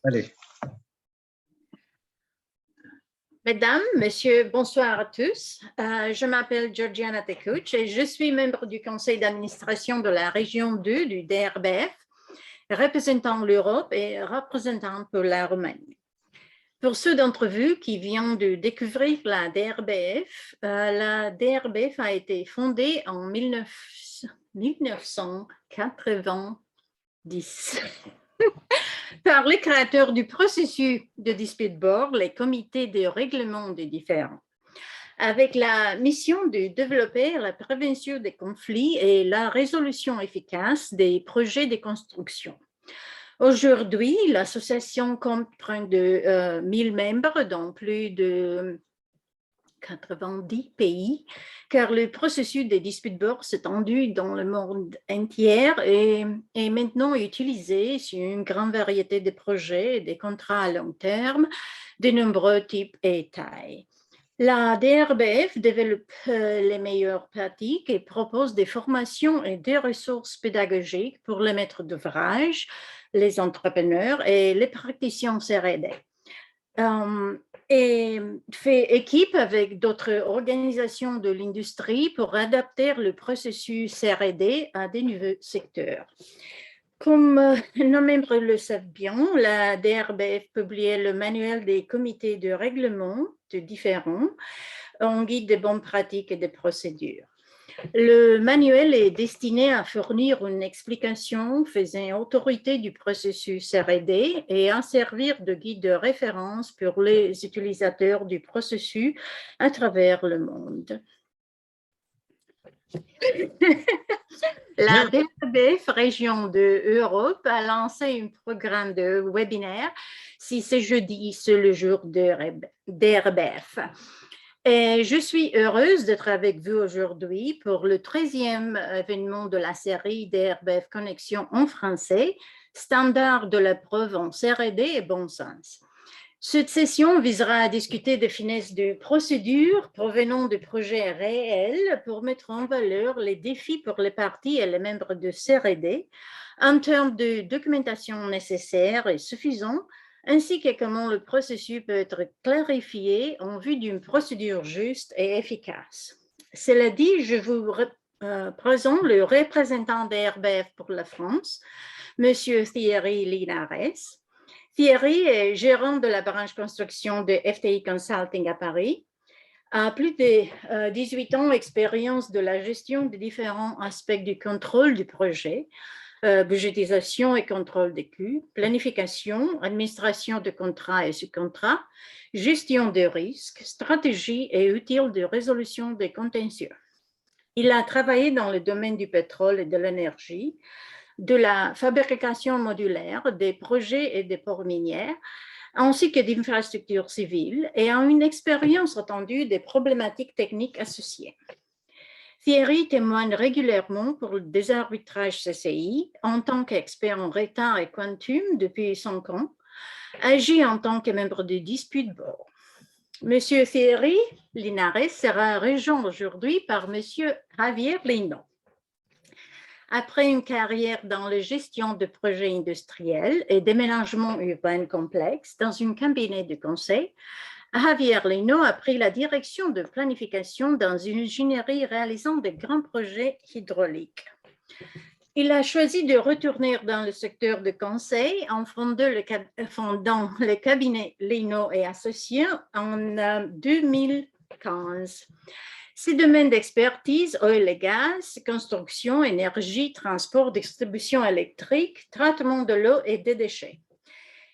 Allez. Mesdames, Messieurs, bonsoir à tous. Je m'appelle Georgiana Tekuc et je suis membre du conseil d'administration de la région 2 du DRBF, représentant l'Europe et représentant pour la Roumanie. Pour ceux d'entre vous qui viennent de découvrir la DRBF a été fondée en 1990. Par les créateurs du processus de dispute board, les comités de règlement des différends, avec la mission de développer la prévention des conflits et la résolution efficace des projets de construction. Aujourd'hui, l'association comprend de 1000 membres dans plus de 90 pays, car le processus des disputes board s'est étendu dans le monde entier et est maintenant utilisé sur une grande variété de projets et de contrats à long terme de nombreux types et tailles. La DRBF développe les meilleures pratiques et propose des formations et des ressources pédagogiques pour les maîtres d'ouvrage, les entrepreneurs et les praticiens CRD. Et fait équipe avec d'autres organisations de l'industrie pour adapter le processus R&D à des nouveaux secteurs. Comme nos membres le savent bien, la DRBF publiait le manuel des comités de règlement de différends, un guide de bonnes pratiques et de procédures. Le manuel est destiné à fournir une explication faisant autorité du processus R&D et à servir de guide de référence pour les utilisateurs du processus à travers le monde. La DRBF Région de Europe a lancé un programme de webinaire si ce jeudi, c'est le jour de DRBF. Et je suis heureuse d'être avec vous aujourd'hui pour le 13e événement de la série DRBF Connexion en français, standard de la preuve en CRD et bon sens. Cette session visera à discuter des finesses de procédures provenant de projets réels pour mettre en valeur les défis pour les parties et les membres de CRD en termes de documentation nécessaire et suffisante, ainsi que comment le processus peut être clarifié en vue d'une procédure juste et efficace. Cela dit, je vous présente le représentant d'RBF pour la France, M. Thierry Linares. Thierry est gérant de la branche construction de FTI Consulting à Paris, a plus de 18 ans d'expérience de la gestion des différents aspects du contrôle du projet, budgétisation et contrôle des coûts, planification, administration de contrats et sous-contrats, gestion des risques, stratégie et outils de résolution des contentieux. Il a travaillé dans le domaine du pétrole et de l'énergie, de la fabrication modulaire, des projets et des ports minières, ainsi que d'infrastructures civiles, et a une expérience étendue des problématiques techniques associées. Thierry témoigne régulièrement pour des arbitrages CCI en tant qu'expert en retard et quantum depuis 5 ans, agit en tant que membre du dispute board. Monsieur Thierry Linares sera rejoint aujourd'hui par Monsieur Javier Lino. Après une carrière dans la gestion de projets industriels et d'aménagement urbain complexe dans un cabinet de conseil, Javier Lino a pris la direction de planification dans une ingénierie réalisant de grands projets hydrauliques. Il a choisi de retourner dans le secteur de conseil en fondant le cabinet Lino et Associés en 2015. Ses domaines d'expertise, oil et gaz, construction, énergie, transport, distribution électrique, traitement de l'eau et des déchets.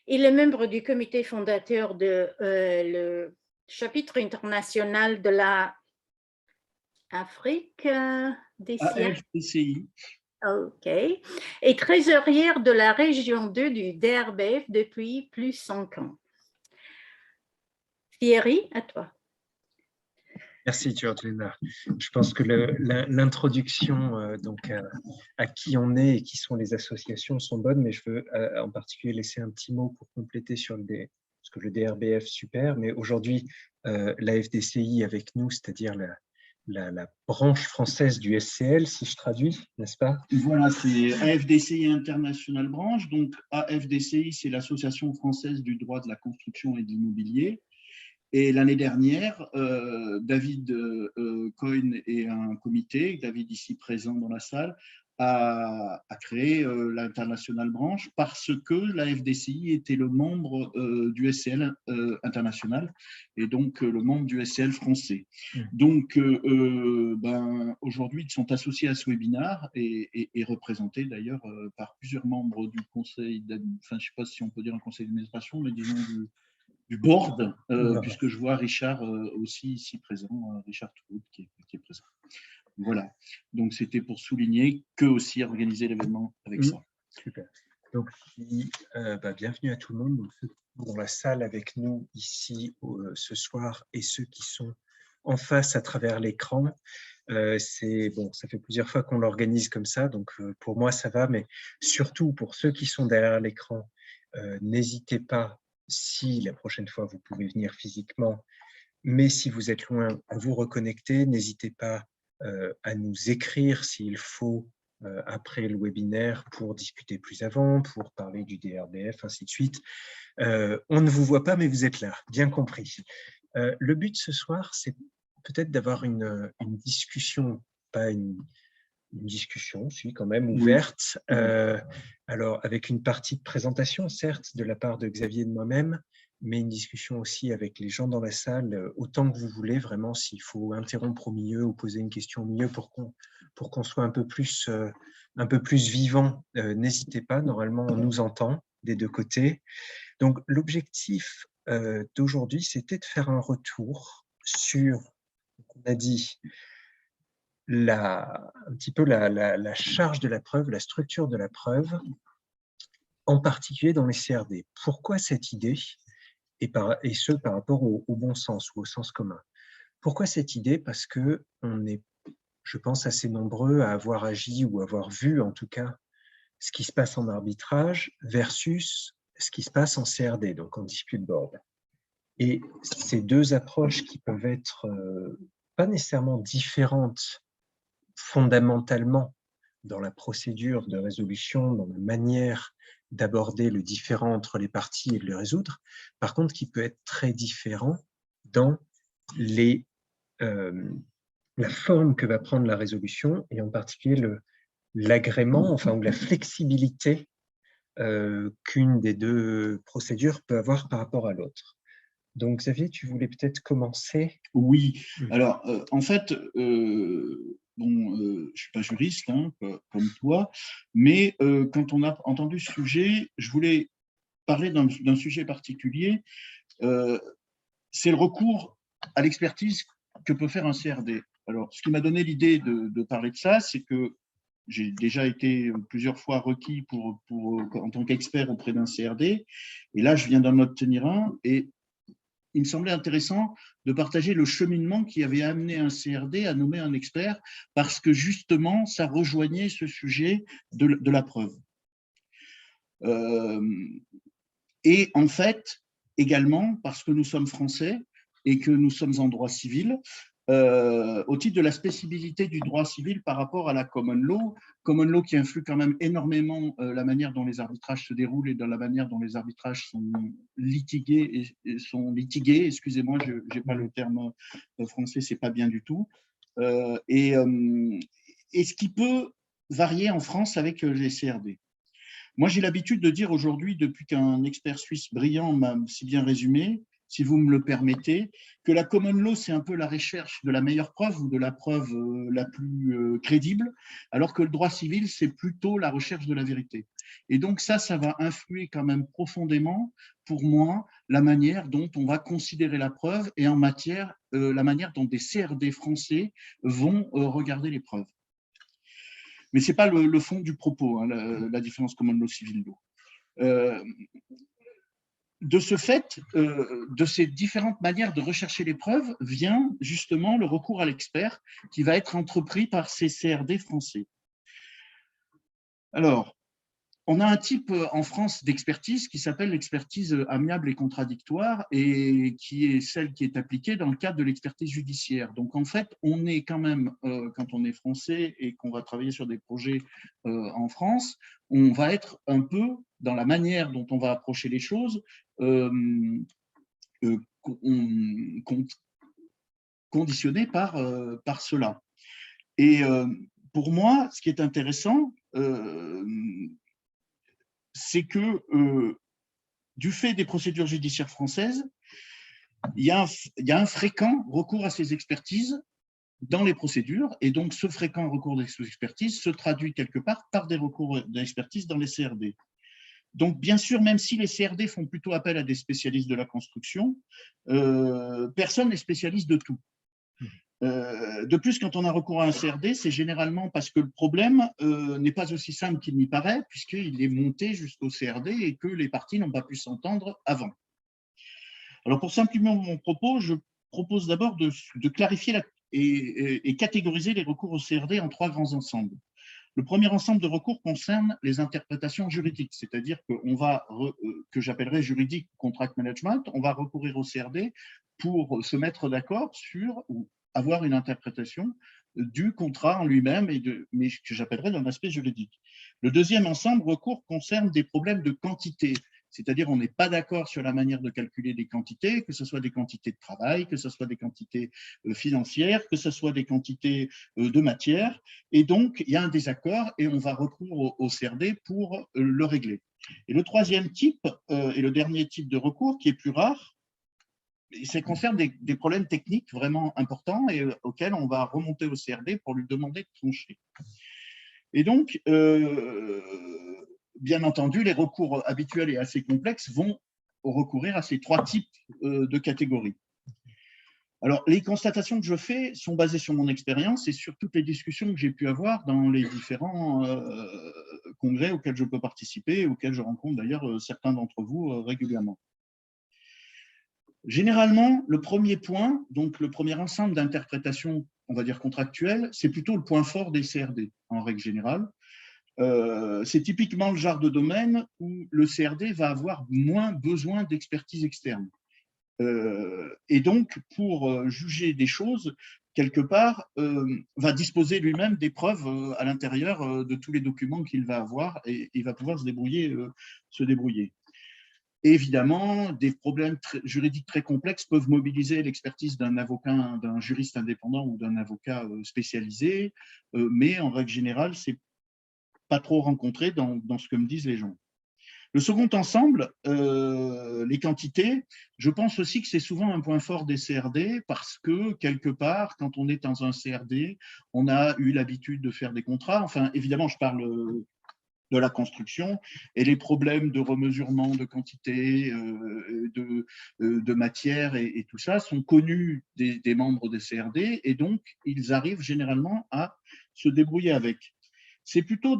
Il est membre du comité fondateur de le chapitre international de l'Afrique des AFDCI. OK. Et trésorière de la région 2 du DRBF depuis plus de 5 ans. Thierry, à toi. Merci, Georgina. Je pense que l'introduction à qui on est et qui sont les associations sont bonnes, mais je veux en particulier laisser un petit mot pour compléter sur parce que le DRBF, super, mais aujourd'hui, la FDCI avec nous, c'est-à-dire la branche française du SCL, si je traduis, n'est-ce pas? Voilà, c'est AFDCI International Branch. Donc, AFDCI, c'est l'Association française du droit de la construction et de l'immobilier. Et l'année dernière, David Coyne et un comité, David ici présent dans la salle, a créé l'International Branch parce que la FDCI était le membre du SCL international et donc le membre du SCL français. Donc, aujourd'hui, ils sont associés à ce webinaire et représentés d'ailleurs par plusieurs membres du conseil, enfin, je ne sais pas si on peut dire un conseil d'administration, mais disons du board, puisque je vois Richard aussi ici présent, Richard Touloud qui est présent. Voilà, donc c'était pour souligner qu'eux aussi organiser l'événement avec ça. Super. Donc, bienvenue à tout le monde. Donc, ceux qui sont dans la salle avec nous ici ce soir et ceux qui sont en face à travers l'écran. Ça fait plusieurs fois qu'on l'organise comme ça, donc pour moi ça va, mais surtout pour ceux qui sont derrière l'écran, n'hésitez pas, si la prochaine fois vous pouvez venir physiquement, mais si vous êtes loin, à vous reconnecter. N'hésitez pas à nous écrire s'il faut après le webinaire pour discuter plus avant, pour parler du DRBF, ainsi de suite. On ne vous voit pas, mais vous êtes là, bien compris. Le but ce soir, c'est peut-être d'avoir une discussion, pas une discussion, si quand même, ouverte, alors avec une partie de présentation, certes, de la part de Xavier et de moi-même, mais une discussion aussi avec les gens dans la salle, autant que vous voulez, vraiment, s'il faut interrompre au milieu ou poser une question au milieu pour qu'on soit un peu plus vivant, n'hésitez pas, normalement on nous entend des deux côtés. Donc l'objectif d'aujourd'hui, c'était de faire un retour sur, on a dit, un petit peu la charge de la preuve, la structure de la preuve, en particulier dans les CRD. Pourquoi cette idée, et ce par rapport au bon sens ou au sens commun? Pourquoi cette idée? Parce qu'on est, je pense, assez nombreux à avoir agi ou avoir vu en tout cas ce qui se passe en arbitrage versus ce qui se passe en CRD, donc en dispute board. Et ces deux approches qui peuvent être pas nécessairement différentes fondamentalement dans la procédure de résolution, dans la manière d'aborder le différend entre les parties et de le résoudre, par contre qui peut être très différent dans la forme que va prendre la résolution et en particulier l'agrément, enfin ou la flexibilité qu'une des deux procédures peut avoir par rapport à l'autre. Donc Xavier, tu voulais peut-être commencer? Oui, alors en fait, je ne suis pas juriste comme toi, mais quand on a entendu ce sujet, je voulais parler d'un sujet particulier. C'est le recours à l'expertise que peut faire un CRD. Alors, ce qui m'a donné l'idée de parler de ça, c'est que j'ai déjà été plusieurs fois requis en tant qu'expert auprès d'un CRD, et là, je viens d'en obtenir un, et il me semblait intéressant de partager le cheminement qui avait amené un CRD à nommer un expert, parce que justement, ça rejoignait ce sujet de la preuve. Et en fait, également, parce que nous sommes français et que nous sommes en droit civil, au titre de la spécificité du droit civil par rapport à la common law qui influe quand même énormément la manière dont les arbitrages se déroulent et dans la manière dont les arbitrages sont litigués, excusez-moi, je n'ai pas le terme français, c'est pas bien du tout, et ce qui peut varier en France avec les CRD. Moi, j'ai l'habitude de dire aujourd'hui, depuis qu'un expert suisse brillant m'a si bien résumé, si vous me le permettez, que la common law, c'est un peu la recherche de la meilleure preuve ou de la preuve la plus crédible, alors que le droit civil, c'est plutôt la recherche de la vérité. Et donc ça va influer quand même profondément, pour moi, la manière dont on va considérer la preuve et en matière, la manière dont des CRD français vont regarder les preuves. Mais ce n'est pas le fond du propos, la différence common law, civil law. De ce fait, de ces différentes manières de rechercher les preuves, vient justement le recours à l'expert qui va être entrepris par ces CRD français. Alors, On a un type en France d'expertise qui s'appelle l'expertise amiable et contradictoire et qui est celle qui est appliquée dans le cadre de l'expertise judiciaire. Donc en fait, on est quand même, quand on est français et qu'on va travailler sur des projets en France, on va être un peu dans la manière dont on va approcher les choses, conditionné par cela. Et pour moi, ce qui est intéressant, c'est que du fait des procédures judiciaires françaises, il y a un fréquent recours à ces expertises dans les procédures, et donc ce fréquent recours à ces expertises se traduit quelque part par des recours d'expertise dans les CRD. Donc, bien sûr, même si les CRD font plutôt appel à des spécialistes de la construction, personne n'est spécialiste de tout. De plus, quand on a recours à un CRD, c'est généralement parce que le problème n'est pas aussi simple qu'il n'y paraît, puisqu'il est monté jusqu'au CRD et que les parties n'ont pas pu s'entendre avant. Alors, pour simplifier mon propos, je propose d'abord de clarifier et catégoriser les recours au CRD en 3 grands ensembles. Le premier ensemble de recours concerne les interprétations juridiques, c'est-à-dire que j'appellerais juridique contract management, on va recourir au CRD pour se mettre d'accord sur ou avoir une interprétation du contrat en lui-même, mais que j'appellerais d'un aspect juridique. Le deuxième ensemble recours concerne des problèmes de quantité, c'est-à-dire on n'est pas d'accord sur la manière de calculer des quantités, que ce soit des quantités de travail, que ce soit des quantités financières, que ce soit des quantités de matière, et donc il y a un désaccord et on va recourir au CRD pour le régler. Et le troisième type, et le dernier type de recours, qui est plus rare, ça concerne des problèmes techniques vraiment importants et auxquels on va remonter au CRD pour lui demander de trancher. Et donc, bien entendu, les recours habituels et assez complexes vont recourir à ces 3 types de catégories. Alors, les constatations que je fais sont basées sur mon expérience et sur toutes les discussions que j'ai pu avoir dans les différents congrès auxquels je peux participer et auxquels je rencontre d'ailleurs certains d'entre vous régulièrement. Généralement, le premier point, donc le premier ensemble d'interprétations, on va dire contractuelles, c'est plutôt le point fort des CRD, en règle générale. C'est typiquement le genre de domaine où le CRD va avoir moins besoin d'expertise externe. Et donc, pour juger des choses, quelque part, va disposer lui-même des preuves à l'intérieur de tous les documents qu'il va avoir et il va pouvoir se débrouiller. Évidemment, des problèmes juridiques très complexes peuvent mobiliser l'expertise d'un avocat, d'un juriste indépendant ou d'un avocat spécialisé, mais en règle générale, ce n'est pas trop rencontré dans ce que me disent les gens. Le second ensemble, les quantités, je pense aussi que c'est souvent un point fort des CRD parce que, quelque part, quand on est dans un CRD, on a eu l'habitude de faire des contrats. Enfin, évidemment, je parle de la construction et les problèmes de remesurement de quantité, de matière et tout ça sont connus des membres des CRD et donc ils arrivent généralement à se débrouiller avec. C'est plutôt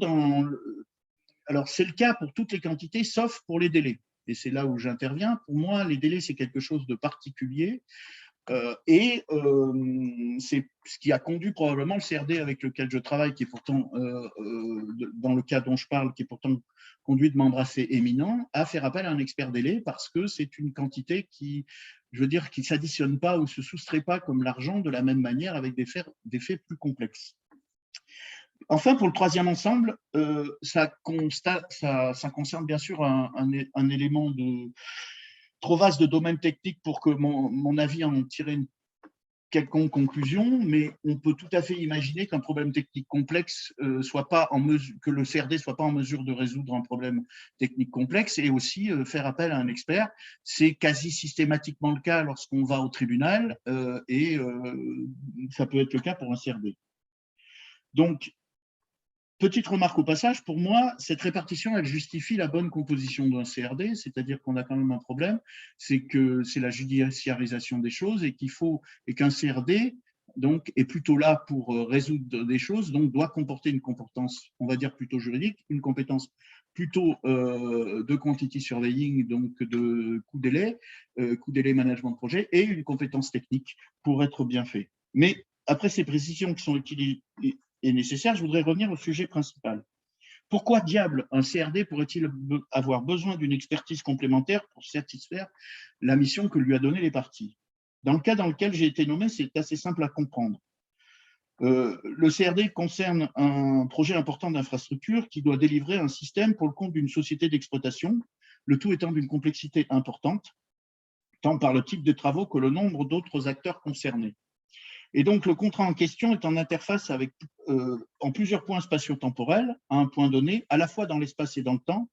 alors c'est le cas pour toutes les quantités sauf pour les délais et c'est là où j'interviens. Pour moi, les délais, c'est quelque chose de particulier. C'est ce qui a conduit probablement le CRD avec lequel je travaille, qui est pourtant, dans le cas dont je parle, qui est pourtant conduit de membres assez éminents, à faire appel à un expert délai parce que c'est une quantité qui, je veux dire, qui ne s'additionne pas ou se soustrait pas comme l'argent de la même manière avec des faits plus complexes. Enfin, pour le troisième ensemble, ça concerne bien sûr un élément trop vaste de domaine technique pour que mon avis en tirer une quelconque conclusion, mais on peut tout à fait imaginer qu'un problème technique complexe que le CRD soit pas en mesure de résoudre un problème technique complexe et aussi faire appel à un expert. C'est quasi systématiquement le cas lorsqu'on va au tribunal et ça peut être le cas pour un CRD. Donc, petite remarque au passage, pour moi, cette répartition, elle justifie la bonne composition d'un CRD, c'est-à-dire qu'on a quand même un problème, c'est que c'est la judiciarisation des choses et qu'un CRD donc, est plutôt là pour résoudre des choses, donc doit comporter une compétence, on va dire plutôt juridique, une compétence plutôt de quantity surveying, donc de coût délai management de projet, et une compétence technique pour être bien fait. Mais après ces précisions qui sont utilisées et nécessaire, je voudrais revenir au sujet principal. Pourquoi diable un CRD pourrait-il avoir besoin d'une expertise complémentaire pour satisfaire la mission que lui a donnée les parties? Dans le cas dans lequel j'ai été nommé, c'est assez simple à comprendre. Le CRD concerne un projet important d'infrastructure qui doit délivrer un système pour le compte d'une société d'exploitation, le tout étant d'une complexité importante, tant par le type de travaux que le nombre d'autres acteurs concernés. Et donc, le contrat en question est en interface avec, en plusieurs points spatio-temporels, à un point donné, à la fois dans l'espace et dans le temps,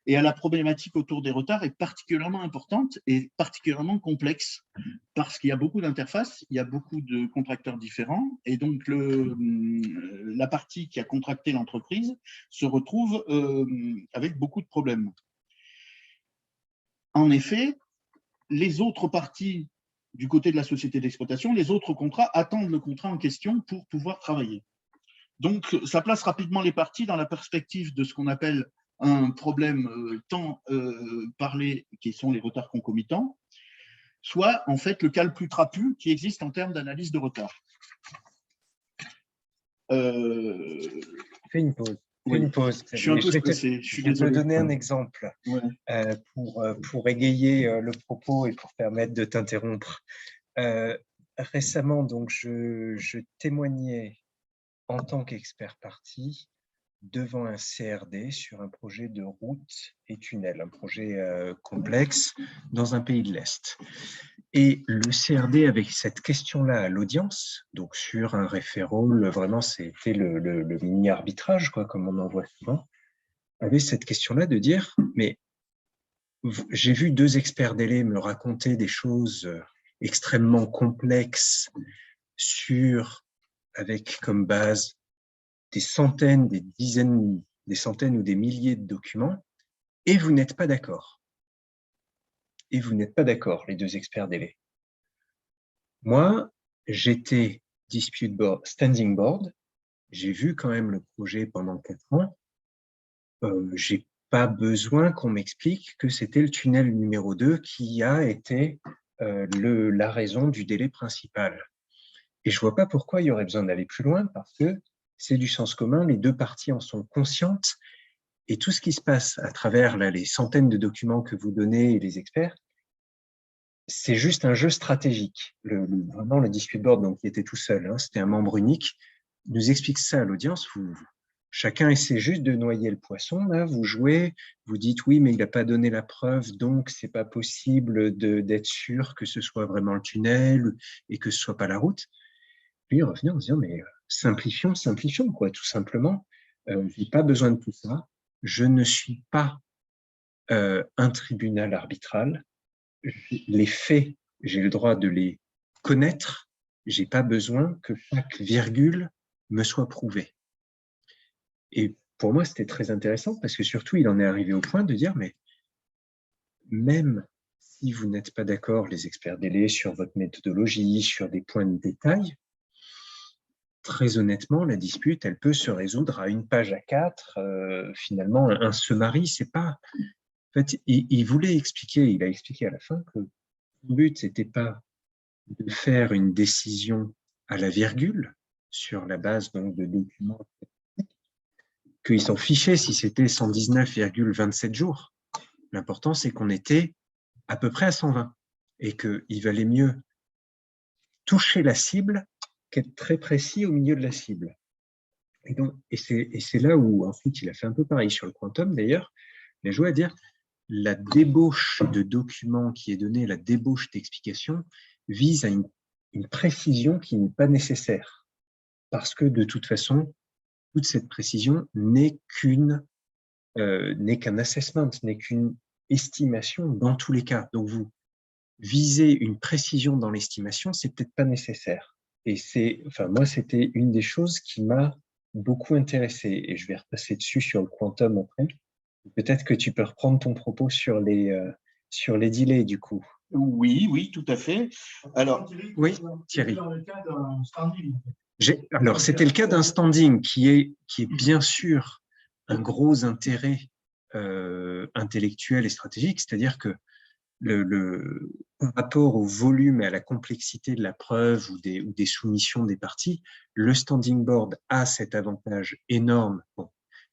et à la problématique autour des retards est particulièrement importante et particulièrement complexe, parce qu'il y a beaucoup d'interfaces, il y a beaucoup de contracteurs différents, et donc la partie qui a contracté l'entreprise se retrouve avec beaucoup de problèmes. En effet, les autres parties du côté de la société d'exploitation, les autres contrats attendent le contrat en question pour pouvoir travailler. Donc, ça place rapidement les parties dans la perspective de ce qu'on appelle un problème tant parlé, qui sont les retards concomitants, soit en fait le cas le plus trapu qui existe en termes d'analyse de retard. Fais une pause. Oui. Une pause. Je suis un peu stressé, je suis désolé. Je vais te donner un exemple pour égayer le propos et pour permettre de t'interrompre. Récemment, donc, je témoignais en tant qu'expert partie devant un CRD sur un projet de route et tunnel, un projet complexe dans un pays de l'Est. Et le CRD, avec cette question-là à l'audience, donc sur un référol, vraiment c'était le mini-arbitrage, comme on en voit souvent, avait cette question-là de dire, mais j'ai vu 2 experts délais me raconter des choses extrêmement complexes avec comme base des centaines, des dizaines, des centaines ou des milliers de documents, et vous n'êtes pas d'accord. Et vous n'êtes pas d'accord, les 2 experts délais. Moi, j'étais dispute board, standing board, j'ai vu quand même le projet pendant 4 ans, j'ai pas besoin qu'on m'explique que c'était le tunnel numéro 2 qui a été la raison du délai principal. Et je vois pas pourquoi il y aurait besoin d'aller plus loin, parce que c'est du sens commun, les 2 parties en sont conscientes, et tout ce qui se passe à travers les centaines de documents que vous donnez et les experts, c'est juste un jeu stratégique. Vraiment, le dispute board, donc, qui était tout seul, c'était un membre unique, nous explique ça à l'audience. Chacun essaie juste de noyer le poisson. Là, vous jouez, vous dites oui, mais il n'a pas donné la preuve, donc c'est pas possible d'être sûr que ce soit vraiment le tunnel et que ce soit pas la route. Puis revenir en disant mais simplifions, tout simplement. J'ai pas besoin de tout ça. Je ne suis pas un tribunal arbitral. Les faits, j'ai le droit de les connaître. J'ai pas besoin que chaque virgule me soit prouvée. Et pour moi, c'était très intéressant parce que surtout, il en est arrivé au point de dire, mais même si vous n'êtes pas d'accord, les experts délais, sur votre méthodologie, sur des points de détail, très honnêtement, la dispute, elle peut se résoudre à 1 page A4. Finalement, un summary, c'est pas... En fait, il voulait expliquer, il a expliqué à la fin que le but, c'était pas de faire une décision à la virgule sur la base donc, de documents, qu'ils s'en fichaient si c'était 119,27 jours. L'important, c'est qu'on était à peu près à 120 et qu'il valait mieux toucher la cible qu'être très précis au milieu de la cible. Et c'est là où, ensuite, il a fait un peu pareil sur le quantum, d'ailleurs. Il a joué à dire la débauche de documents qui est donnée, la débauche d'explications, vise à une précision qui n'est pas nécessaire. Parce que, de toute façon, toute cette précision n'est qu'un assessment, n'est qu'une estimation dans tous les cas. Donc, vous visez une précision dans l'estimation, c'est peut-être pas nécessaire. Et moi, c'était une des choses qui m'a beaucoup intéressé. Et je vais repasser dessus sur le quantum après. Peut-être que tu peux reprendre ton propos sur les delays, du coup. Oui, tout à fait. Alors, oui, Thierry. Alors, c'était le cas d'un standing qui est bien sûr un gros intérêt intellectuel et stratégique, c'est-à-dire que par rapport au volume et à la complexité de la preuve ou des soumissions des parties, le standing board a cet avantage énorme. Bon,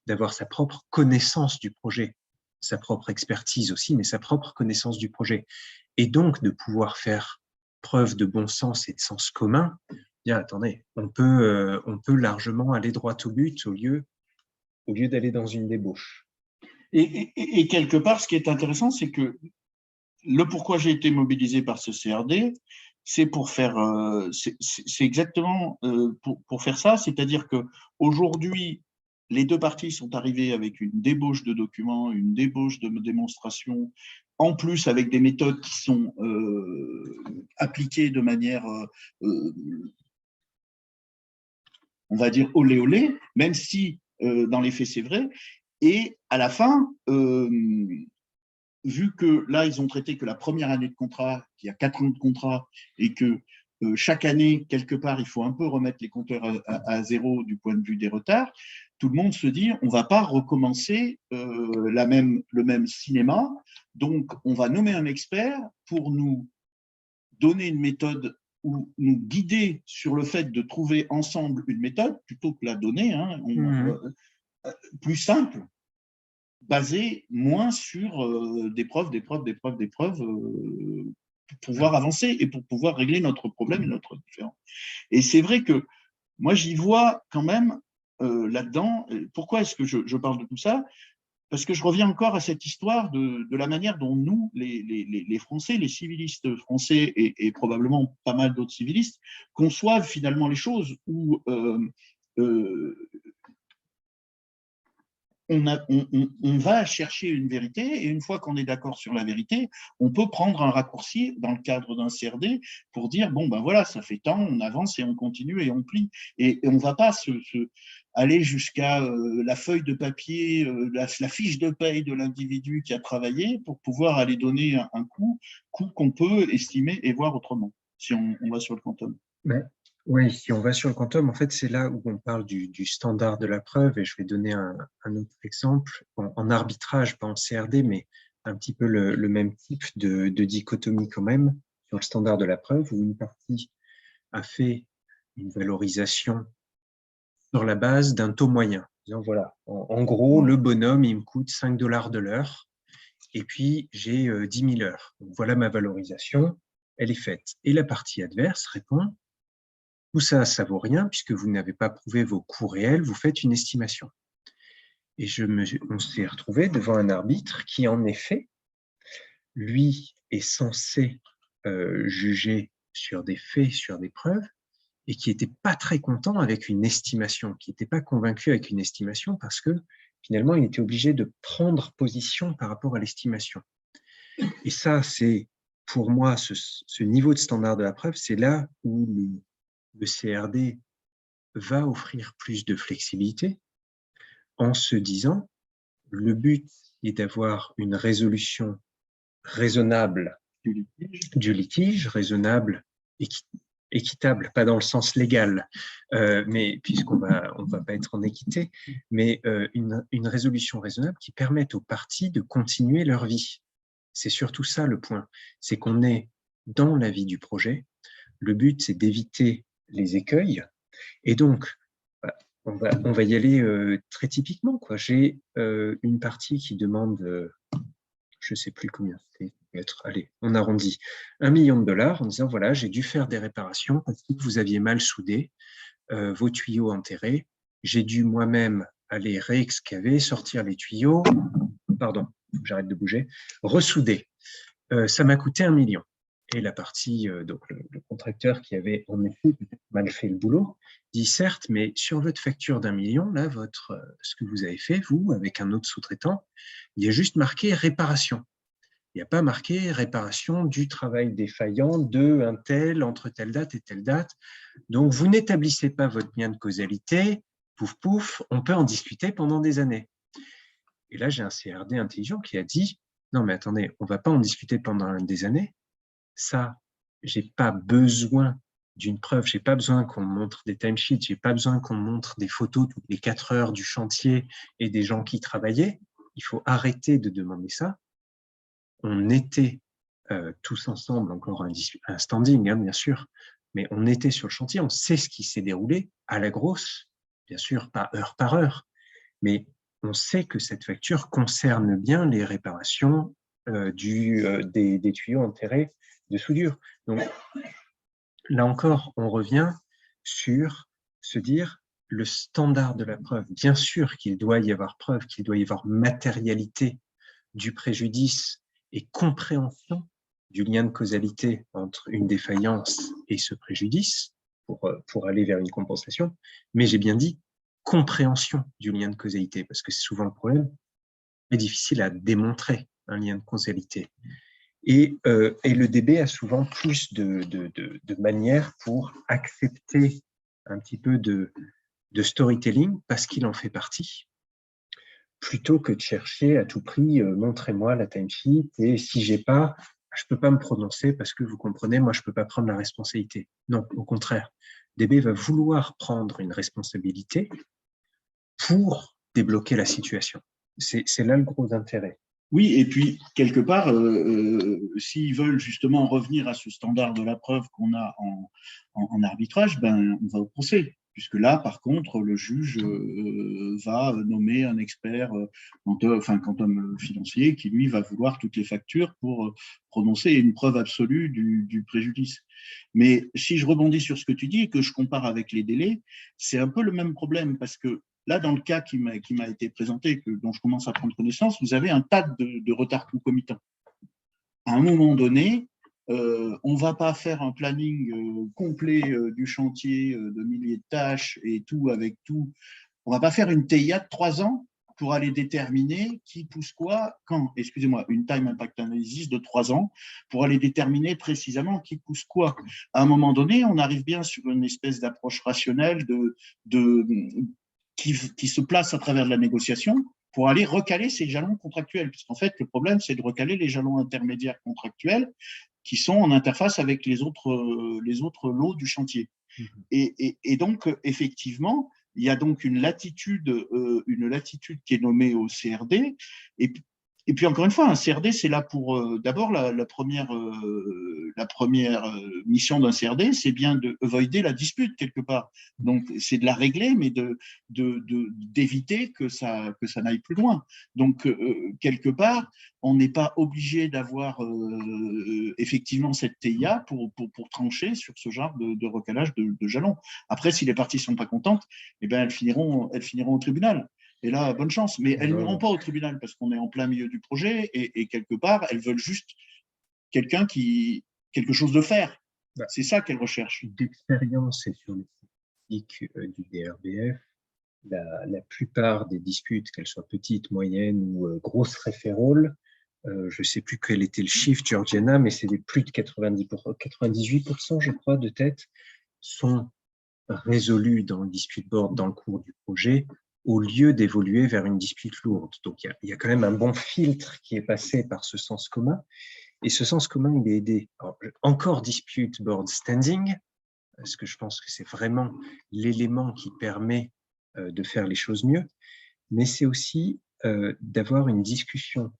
d'avoir sa propre connaissance du projet, sa propre expertise aussi, mais sa propre connaissance du projet. Et donc de pouvoir faire preuve de bon sens et de sens commun, dire, attendez, on peut largement aller droit au but au lieu d'aller dans une débauche. Et quelque part, ce qui est intéressant, c'est que le pourquoi j'ai été mobilisé par ce CRD, c'est pour faire, c'est exactement pour faire ça, c'est-à-dire que aujourd'hui, les deux parties sont arrivées avec une débauche de documents, une débauche de démonstrations, en plus avec des méthodes qui sont appliquées de manière, on va dire, olé olé, même si dans les faits c'est vrai. Et à la fin, vu que là, ils ont traité que la première année de contrat, qu'il y a 4 ans de contrat, et que chaque année, quelque part, il faut un peu remettre les compteurs à zéro du point de vue des retards, tout le monde se dit, on ne va pas recommencer le même cinéma, donc on va nommer un expert pour nous donner une méthode ou nous guider sur le fait de trouver ensemble une méthode, plutôt que la donner, hein, plus simple, basé moins sur des preuves, pour pouvoir avancer et pour pouvoir régler notre problème et notre différence. Et c'est vrai que moi, j'y vois quand même là-dedans, pourquoi est-ce que je parle de tout ça? Parce que je reviens encore à cette histoire de la manière dont nous, les Français, les civilistes français et probablement pas mal d'autres civilistes, conçoivent finalement les choses, où on va chercher une vérité, et une fois qu'on est d'accord sur la vérité, on peut prendre un raccourci dans le cadre d'un CRD pour dire, bon, ben voilà, ça fait tant, on avance et on continue et on plie. Et on ne va pas aller jusqu'à la feuille de papier, la fiche de paye de l'individu qui a travaillé pour pouvoir aller donner un coût qu'on peut estimer et voir autrement, si on va sur le quantum. Ouais. Oui, si on va sur le quantum, en fait, c'est là où on parle du standard de la preuve, et je vais donner un autre exemple, en arbitrage, pas en CRD, mais un petit peu le même type de dichotomie quand même, sur le standard de la preuve, où une partie a fait une valorisation sur la base d'un taux moyen. Disant, voilà, en gros, le bonhomme, il me coûte 5 $ de l'heure, et puis j'ai 10 000 heures. Donc, voilà ma valorisation, elle est faite. Et la partie adverse répond, tout ça, ça vaut rien puisque vous n'avez pas prouvé vos coûts réels, vous faites une estimation. Et on s'est retrouvé devant un arbitre qui, en effet, lui, est censé juger sur des faits, sur des preuves, et qui n'était pas très content avec une estimation, qui n'était pas convaincu avec une estimation parce que, finalement, il était obligé de prendre position par rapport à l'estimation. Et ça, c'est, pour moi, ce niveau de standard de la preuve, c'est là où le CRD va offrir plus de flexibilité en se disant, le but est d'avoir une résolution raisonnable du litige, raisonnable, équitable, pas dans le sens légal, mais puisqu'on on va pas être en équité, mais une résolution raisonnable qui permette aux parties de continuer leur vie. C'est surtout ça le point, c'est qu'on est dans la vie du projet. Le but, c'est d'éviter les écueils. Et donc, on va y aller très typiquement. J'ai une partie qui demande, je ne sais plus combien c'était, allez, on arrondit, 1 million de $ en disant, voilà, j'ai dû faire des réparations parce que vous aviez mal soudé vos tuyaux enterrés. J'ai dû moi-même aller réexcaver, sortir les tuyaux, pardon, j'arrête de bouger, ressouder. Ça m'a coûté 1 million. Et la partie, donc le contracteur qui avait en effet peut-être mal fait le boulot, dit certes, mais sur votre facture d'1 million, là, ce que vous avez fait, vous, avec un autre sous-traitant, il y a juste marqué réparation. Il n'y a pas marqué réparation du travail défaillant de un tel, entre telle date et telle date. Donc, vous n'établissez pas votre lien de causalité, pouf, pouf, on peut en discuter pendant des années. Et là, j'ai un CRD intelligent qui a dit, non, mais attendez, on ne va pas en discuter pendant des années. Ça, je n'ai pas besoin d'une preuve, je n'ai pas besoin qu'on me montre des timesheets, je n'ai pas besoin qu'on me montre des photos toutes les 4 heures du chantier et des gens qui travaillaient. Il faut arrêter de demander ça. On était tous ensemble, encore un standing, hein, bien sûr, mais on était sur le chantier, on sait ce qui s'est déroulé à la grosse, bien sûr, pas heure par heure, mais on sait que cette facture concerne bien les réparations des tuyaux enterrés de soudure. Donc, là encore, on revient sur se dire le standard de la preuve. Bien sûr qu'il doit y avoir preuve, qu'il doit y avoir matérialité du préjudice et compréhension du lien de causalité entre une défaillance et ce préjudice pour aller vers une compensation. Mais j'ai bien dit compréhension du lien de causalité, parce que c'est souvent le problème. C'est difficile à démontrer un lien de causalité. Et le DB a souvent plus de manières pour accepter un petit peu de storytelling parce qu'il en fait partie, plutôt que de chercher à tout prix, montrez-moi la timesheet et si j'ai pas, je peux pas me prononcer parce que vous comprenez, moi je peux pas prendre la responsabilité. Non, au contraire, DB va vouloir prendre une responsabilité pour débloquer la situation. C'est là le gros intérêt. Oui, et puis, quelque part, s'ils veulent justement revenir à ce standard de la preuve qu'on a en arbitrage, ben, on va au procès. Puisque là, par contre, le juge va nommer un expert, quantum financier, qui, lui, va vouloir toutes les factures pour prononcer une preuve absolue du préjudice. Mais si je rebondis sur ce que tu dis et que je compare avec les délais, c'est un peu le même problème, parce que là, dans le cas qui m'a été présenté, dont je commence à prendre connaissance, vous avez un tas de retards concomitants. À un moment donné, on ne va pas faire un planning complet du chantier, de milliers de tâches et tout avec tout. On ne va pas faire une TIA de 3 ans pour aller déterminer qui pousse quoi, quand. Excusez-moi, une time impact analysis de 3 ans pour aller déterminer précisément qui pousse quoi. À un moment donné, on arrive bien sur une espèce d'approche rationnelle qui se place à travers de la négociation pour aller recaler ces jalons contractuels. Puisqu'en fait, le problème, c'est de recaler les jalons intermédiaires contractuels qui sont en interface avec les autres lots du chantier. Et donc, effectivement, il y a donc une latitude qui est nommée au CRD. Et puis, encore une fois, un CRD, c'est là pour… D'abord, la première mission d'un CRD, c'est bien d'avoider la dispute quelque part. Donc, c'est de la régler, mais d'éviter que ça n'aille plus loin. Donc, quelque part, on n'est pas obligé d'avoir effectivement cette TIA pour trancher sur ce genre de recalage de jalons. Après, si les parties ne sont pas contentes, eh ben, elles finiront au tribunal. Et là, bonne chance. Mais elles n'iront pas au tribunal parce qu'on est en plein milieu du projet et quelque part, elles veulent juste quelque chose de faire. C'est ça qu'elles recherchent. D'expérience et sur les statistiques du DRBF, la plupart des disputes, qu'elles soient petites, moyennes ou grosses référolles, je ne sais plus quel était le chiffre, Georgiana, mais c'est plus de 98%, je crois, de tête, sont résolus dans le dispute board dans le cours du projet, au lieu d'évoluer vers une dispute lourde. Donc, il y a quand même un bon filtre qui est passé par ce sens commun. Et ce sens commun, il est aidé. Alors, encore dispute board standing, parce que je pense que c'est vraiment l'élément qui permet de faire les choses mieux, mais c'est aussi d'avoir une discussion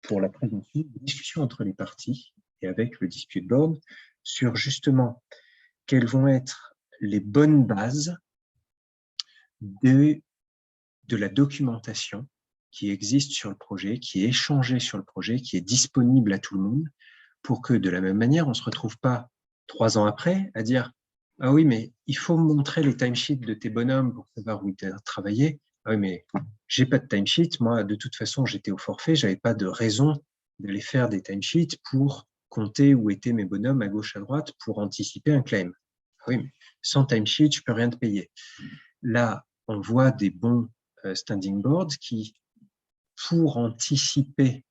pour la prévention, une discussion entre les parties et avec le dispute board sur justement quelles vont être les bonnes bases de la documentation qui existe sur le projet, qui est échangée sur le projet, qui est disponible à tout le monde, pour que de la même manière, on ne se retrouve pas 3 ans après à dire « Ah oui, mais il faut me montrer les timesheets de tes bonhommes pour savoir où tu as travaillé. Ah oui, mais j'ai pas de timesheet. Moi, de toute façon, j'étais au forfait. J'avais pas de raison d'aller faire des timesheets pour compter où étaient mes bonhommes à gauche, à droite pour anticiper un claim. Ah oui, mais sans timesheet, je peux rien te payer. » Là, on voit des bons standing boards qui, pour anticiper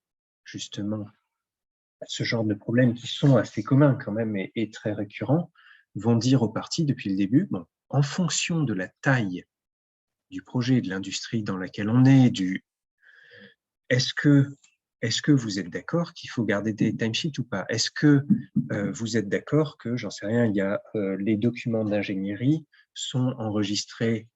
justement ce genre de problèmes qui sont assez communs quand même et très récurrents, vont dire aux parties depuis le début, bon, en fonction de la taille du projet, de l'industrie dans laquelle on est, est-ce que vous êtes d'accord qu'il faut garder des timesheets ou pas? Est-ce que vous êtes d'accord que, j'en sais rien, il y a les documents d'ingénierie sont enregistrés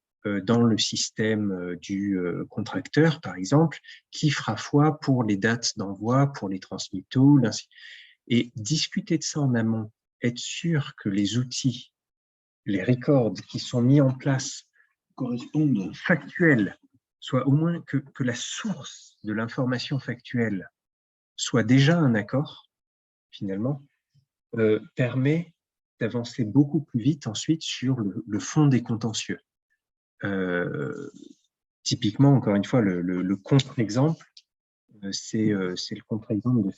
dans le système du contracteur, par exemple, qui fera foi pour les dates d'envoi, pour les transmittos, et discuter de ça en amont, être sûr que les outils, les records qui sont mis en place correspondent, factuels, soit au moins que la source de l'information factuelle soit déjà un accord, finalement, permet d'avancer beaucoup plus vite ensuite sur le fond des contentieux. Typiquement, encore une fois, le contre-exemple, c'est le contre-exemple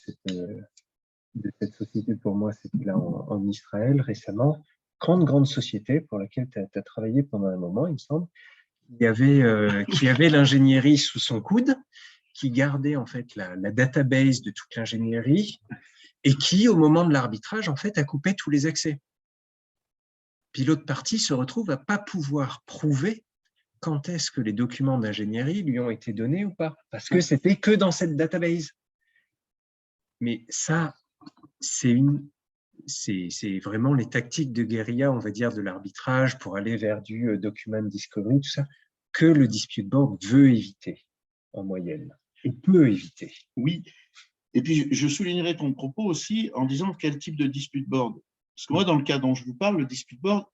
de cette société, pour moi, c'était là en Israël récemment, grande société pour laquelle tu as travaillé pendant un moment, il me semble, qui avait l'ingénierie sous son coude, qui gardait en fait la database de toute l'ingénierie et qui, au moment de l'arbitrage, en fait, a coupé tous les accès. Puis l'autre partie se retrouve à ne pas pouvoir prouver quand est-ce que les documents d'ingénierie lui ont été donnés ou pas, parce que c'était que dans cette database. Mais ça, c'est vraiment les tactiques de guérilla, on va dire, de l'arbitrage pour aller vers du document discovery, tout ça, que le dispute board veut éviter en moyenne, et peut éviter. Oui, et puis je soulignerai ton propos aussi en disant quel type de dispute board. Parce que moi, dans le cas dont je vous parle, le dispute board,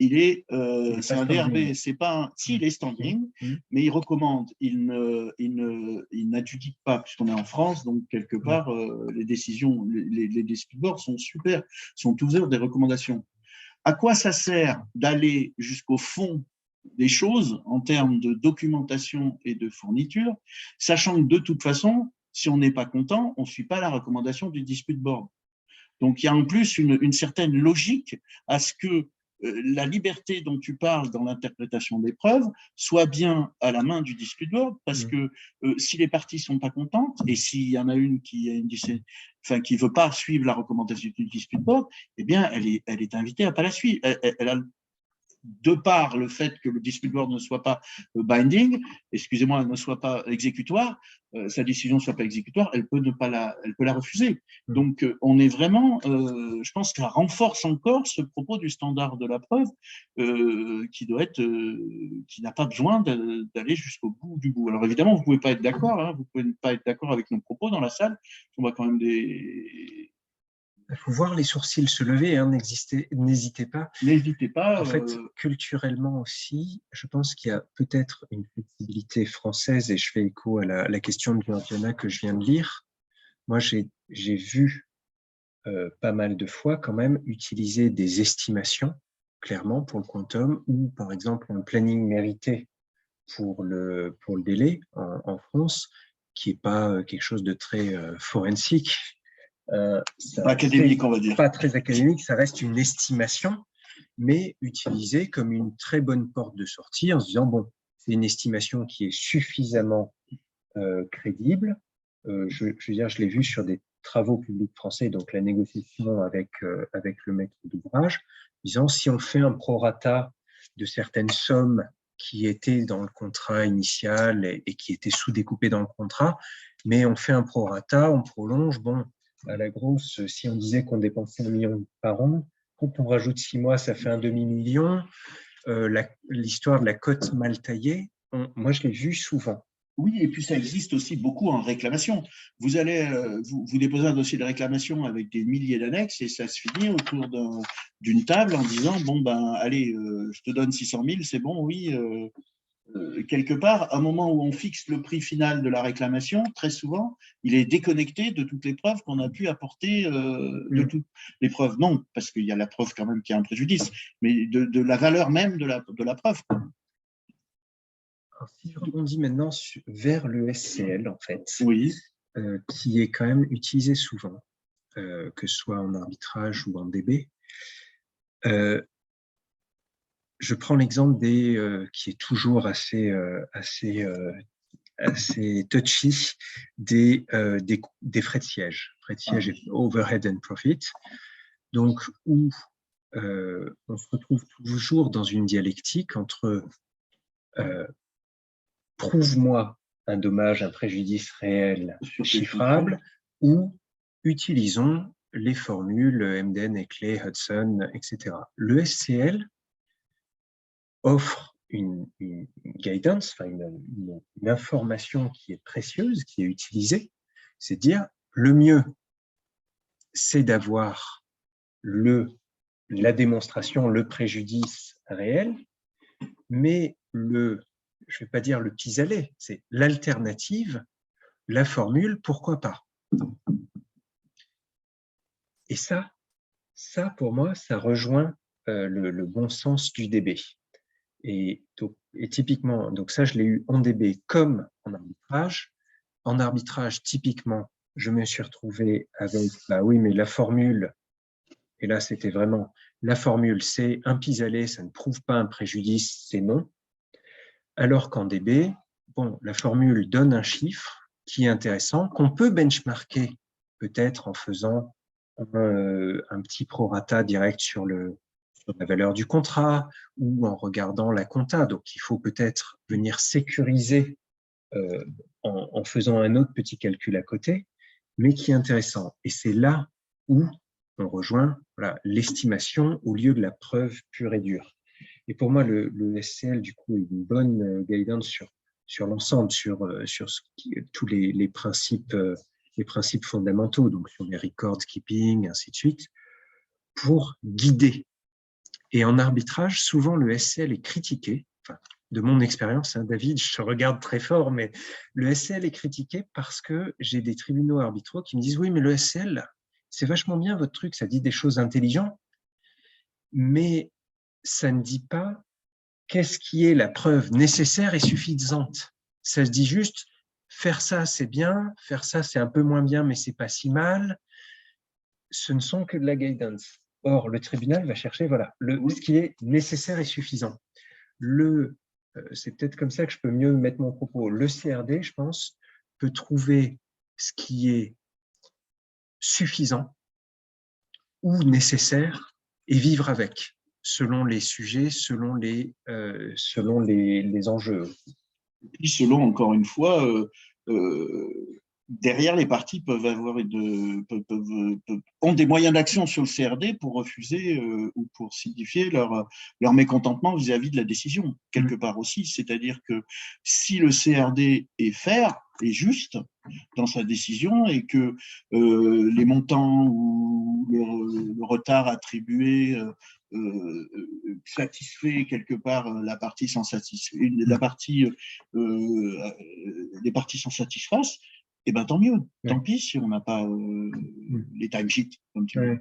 c'est un DRB, c'est pas il est standing, mais il recommande, il n'adjudique pas, puisqu'on est en France, donc quelque part, les décisions, les dispute boards sont super, sont ouverts des recommandations. À quoi ça sert d'aller jusqu'au fond des choses en termes de documentation et de fourniture, sachant que de toute façon, si on n'est pas content, on ne suit pas la recommandation du dispute board. Donc, il y a en plus une certaine logique à ce que la liberté dont tu parles dans l'interprétation des preuves soit bien à la main du dispute board, parce que si les parties ne sont pas contentes, et s'il y en a une qui ne veut pas suivre la recommandation du dispute board, eh bien, elle est invitée à ne pas la suivre. Elle a de par le fait que le dispute board ne soit pas binding, excusez-moi, ne soit pas exécutoire, sa décision ne soit pas exécutoire, elle peut la refuser. Donc, on est vraiment, je pense que ça renforce encore ce propos du standard de la preuve qui n'a pas besoin d'aller jusqu'au bout du bout. Alors évidemment, vous ne pouvez pas être d'accord, hein, vous ne pouvez pas être d'accord avec nos propos dans la salle. On va quand même Il faut voir les sourcils se lever, hein, n'hésitez pas. N'hésitez pas. En fait, culturellement aussi, je pense qu'il y a peut-être une flexibilité française, et je fais écho à la question de Georgiana que je viens de lire. Moi, j'ai vu pas mal de fois quand même utiliser des estimations, clairement, pour le quantum, ou par exemple un planning mérité pour le délai en France, qui n'est pas quelque chose de très forensique. Académique, on va dire. Pas très académique, ça reste une estimation, mais utilisée comme une très bonne porte de sortie en se disant, bon, c'est une estimation qui est suffisamment crédible. Je veux dire, je l'ai vu sur des travaux publics français, donc la négociation avec le maître d'ouvrage, disant, si on fait un prorata de certaines sommes qui étaient dans le contrat initial et qui étaient sous-découpées dans le contrat, mais on fait un prorata, on prolonge, bon, à la grosse, si on disait qu'on dépensait 1 million par an, quand on rajoute 6 mois, ça fait un demi-million. L'histoire de la cote mal taillée, moi, je l'ai vu souvent. Oui, et puis ça existe aussi beaucoup en réclamation. Vous allez vous déposez un dossier de réclamation avec des milliers d'annexes et ça se finit autour d'une table en disant bon ben allez, je te donne 600 000, c'est bon, oui. Quelque part, à un moment où on fixe le prix final de la réclamation, très souvent, il est déconnecté de toutes les preuves qu'on a pu apporter, de toutes les preuves. Non, parce qu'il y a la preuve quand même qui a un préjudice, mais de la valeur même de la preuve. Alors, si je rebondis maintenant vers le SCL, en fait, oui. Qui est quand même utilisé souvent, que ce soit en arbitrage ou en DB, je prends l'exemple qui est toujours assez touchy, des frais de siège. Frais de siège et overhead and profit. Donc, où on se retrouve toujours dans une dialectique entre prouve-moi un dommage, un préjudice réel chiffrable, ou utilisons les formules Emden, Eckley, Hudson, etc. Le SCL offre une guidance, une information qui est précieuse, qui est utilisée, c'est dire le mieux, c'est d'avoir la démonstration, le préjudice réel, mais je ne vais pas dire le pis-aller, c'est l'alternative, la formule, pourquoi pas. Et ça pour moi, ça rejoint le bon sens du DB. Et typiquement, donc ça, je l'ai eu en DB comme en arbitrage. En arbitrage, typiquement, je me suis retrouvé avec, bah oui, mais la formule, et là, c'était vraiment, la formule, c'est un pis-aller, ça ne prouve pas un préjudice, c'est non. Alors qu'en DB, bon, la formule donne un chiffre qui est intéressant, qu'on peut benchmarker peut-être en faisant un petit prorata direct sur la valeur du contrat ou en regardant la compta. Donc, il faut peut-être venir sécuriser en faisant un autre petit calcul à côté, mais qui est intéressant. Et c'est là où on rejoint l'estimation au lieu de la preuve pure et dure. Et pour moi, le SCL, du coup, est une bonne guidance sur l'ensemble, sur tous les principes fondamentaux, donc sur les record keeping, ainsi de suite, pour guider. Et en arbitrage, souvent, le SCL est critiqué. Enfin, de mon expérience, hein, David, je te regarde très fort, mais le SCL est critiqué parce que j'ai des tribunaux arbitraux qui me disent « Oui, mais le SCL, c'est vachement bien votre truc, ça dit des choses intelligentes, mais ça ne dit pas qu'est-ce qui est la preuve nécessaire et suffisante. Ça se dit juste « Faire ça, c'est bien, faire ça, c'est un peu moins bien, mais c'est pas si mal. » Ce ne sont que de la guidance. Or, le tribunal va chercher ce qui est nécessaire et suffisant. C'est peut-être comme ça que je peux mieux mettre mon propos. Le CRD, je pense, peut trouver ce qui est suffisant ou nécessaire et vivre avec, selon les sujets, selon les enjeux. Et puis, selon, encore une fois, derrière, les parties peuvent ont des moyens d'action sur le CRD pour refuser ou pour signifier leur mécontentement vis-à-vis de la décision, quelque part aussi. C'est-à-dire que si le CRD est fair et juste dans sa décision et que les montants ou le retard attribué satisfait quelque part la partie sans satisfaire, les parties s'en satisfassent, eh ben, tant mieux. Tant pis si on n'a pas les timesheets, comme tu dis.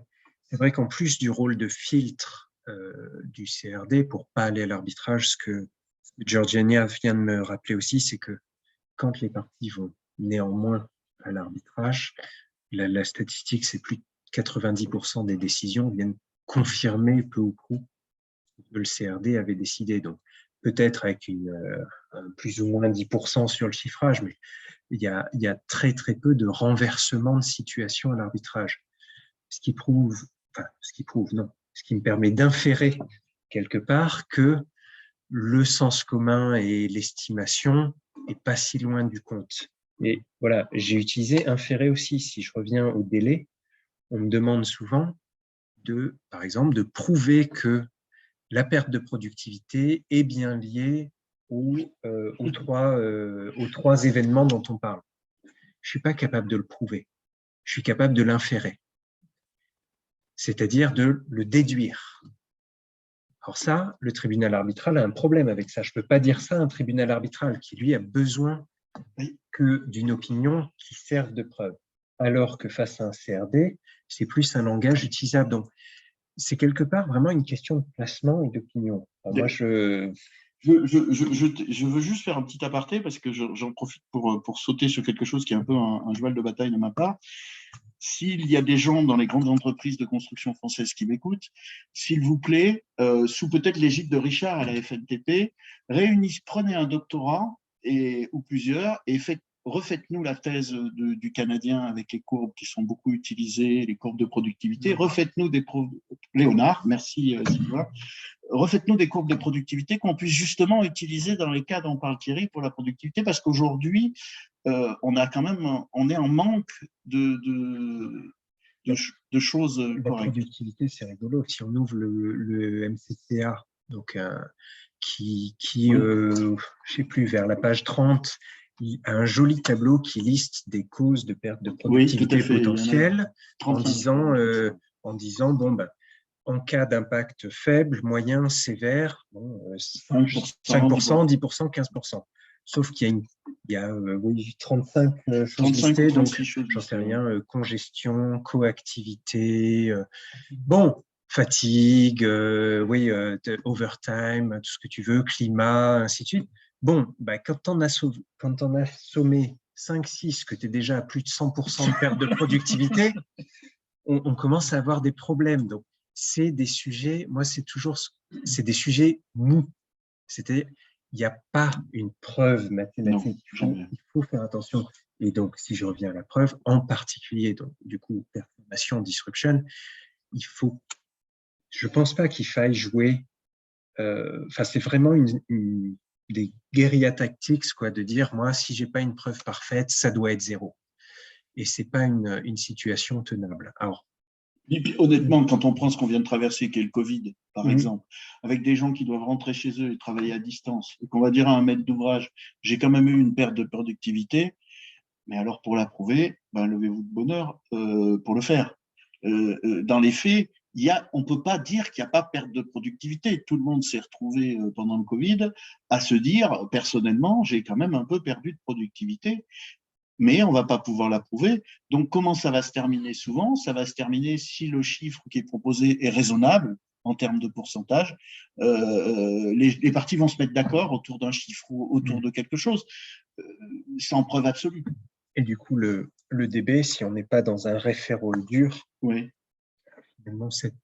C'est vrai qu'en plus du rôle de filtre du CRD pour pas aller à l'arbitrage, ce que Georgiana vient de me rappeler aussi, c'est que quand les parties vont néanmoins à l'arbitrage, la statistique, c'est plus de 90% des décisions viennent confirmer peu ou prou que le CRD avait décidé. Donc, peut-être avec plus ou moins 10% sur le chiffrage, mais il y a très très peu de renversement de situation à l'arbitrage. Ce qui me permet d'inférer quelque part que le sens commun et l'estimation n'est pas si loin du compte. Et voilà, j'ai utilisé inférer aussi. Si je reviens au délai, on me demande souvent par exemple, de prouver que la perte de productivité est bien liée aux trois événements dont on parle. Je ne suis pas capable de le prouver. Je suis capable de l'inférer, c'est-à-dire de le déduire. Alors ça, le tribunal arbitral a un problème avec ça. Je ne peux pas dire ça à un tribunal arbitral qui, lui, a besoin que d'une opinion qui serve de preuve. Alors que face à un CRD, c'est plus un langage utilisable. Donc, c'est quelque part vraiment une question de placement et d'opinion. Alors moi, je veux juste faire un petit aparté parce que j'en profite pour sauter sur quelque chose qui est un peu un cheval de bataille de ma part. S'il y a des gens dans les grandes entreprises de construction françaises qui m'écoutent, s'il vous plaît, sous peut-être l'égide de Richard à la FNTP, prenez un doctorat ou plusieurs et refaites-nous la thèse du Canadien avec les courbes qui sont beaucoup utilisées, les courbes de productivité. Refaites-nous des Léonard, merci Sylvain. Refaites-nous des courbes de productivité qu'on puisse justement utiliser dans les cas dont parle Thierry pour la productivité, parce qu'aujourd'hui, on est en manque de choses correctes. La productivité, c'est rigolo. Si on ouvre le MCCA, donc qui je sais plus, vers la page 30, il a un joli tableau qui liste des causes de perte de productivité potentielle en disant bon, en cas d'impact faible, moyen, sévère, bon, 5%, 10%, 15%. Sauf qu'il y a oui, 35 choses 35 listées, ou donc 36 choses j'en sais listées, rien, congestion, coactivité, bon, fatigue, oui, overtime, tout ce que tu veux, climat, ainsi de suite. Bon, bah, quand on a sommé 5-6, que tu es déjà à plus de 100% de perte de productivité, on commence à avoir des problèmes. Donc, c'est des sujets, moi, c'est des sujets mous. C'était, il n'y a pas une preuve mathématique. Il faut faire attention. Et donc, si je reviens à la preuve, en particulier, donc, du coup, perturbation, disruption, je ne pense pas qu'il faille jouer. Enfin, c'est vraiment des guérilla tactics, quoi, de dire, moi, si j'ai pas une preuve parfaite, ça doit être 0. Et c'est pas une situation tenable. Alors, et puis, honnêtement, quand on prend ce qu'on vient de traverser, qui est le Covid, par exemple, avec des gens qui doivent rentrer chez eux et travailler à distance, et qu'on va dire à un maître d'ouvrage, j'ai quand même eu une perte de productivité, mais alors pour la prouver, ben, levez-vous de bonne heure pour le faire. Dans les faits, on ne peut pas dire qu'il n'y a pas perte de productivité. Tout le monde s'est retrouvé pendant le Covid à se dire, personnellement, j'ai quand même un peu perdu de productivité, mais on ne va pas pouvoir la prouver. Donc, comment ça va se terminer souvent? Ça va se terminer si le chiffre qui est proposé est raisonnable en termes de pourcentage. Les parties vont se mettre d'accord autour d'un chiffre ou autour de quelque chose, sans preuve absolue. Et du coup, le DB, si on n'est pas dans un référent dur, oui. Finalement, cette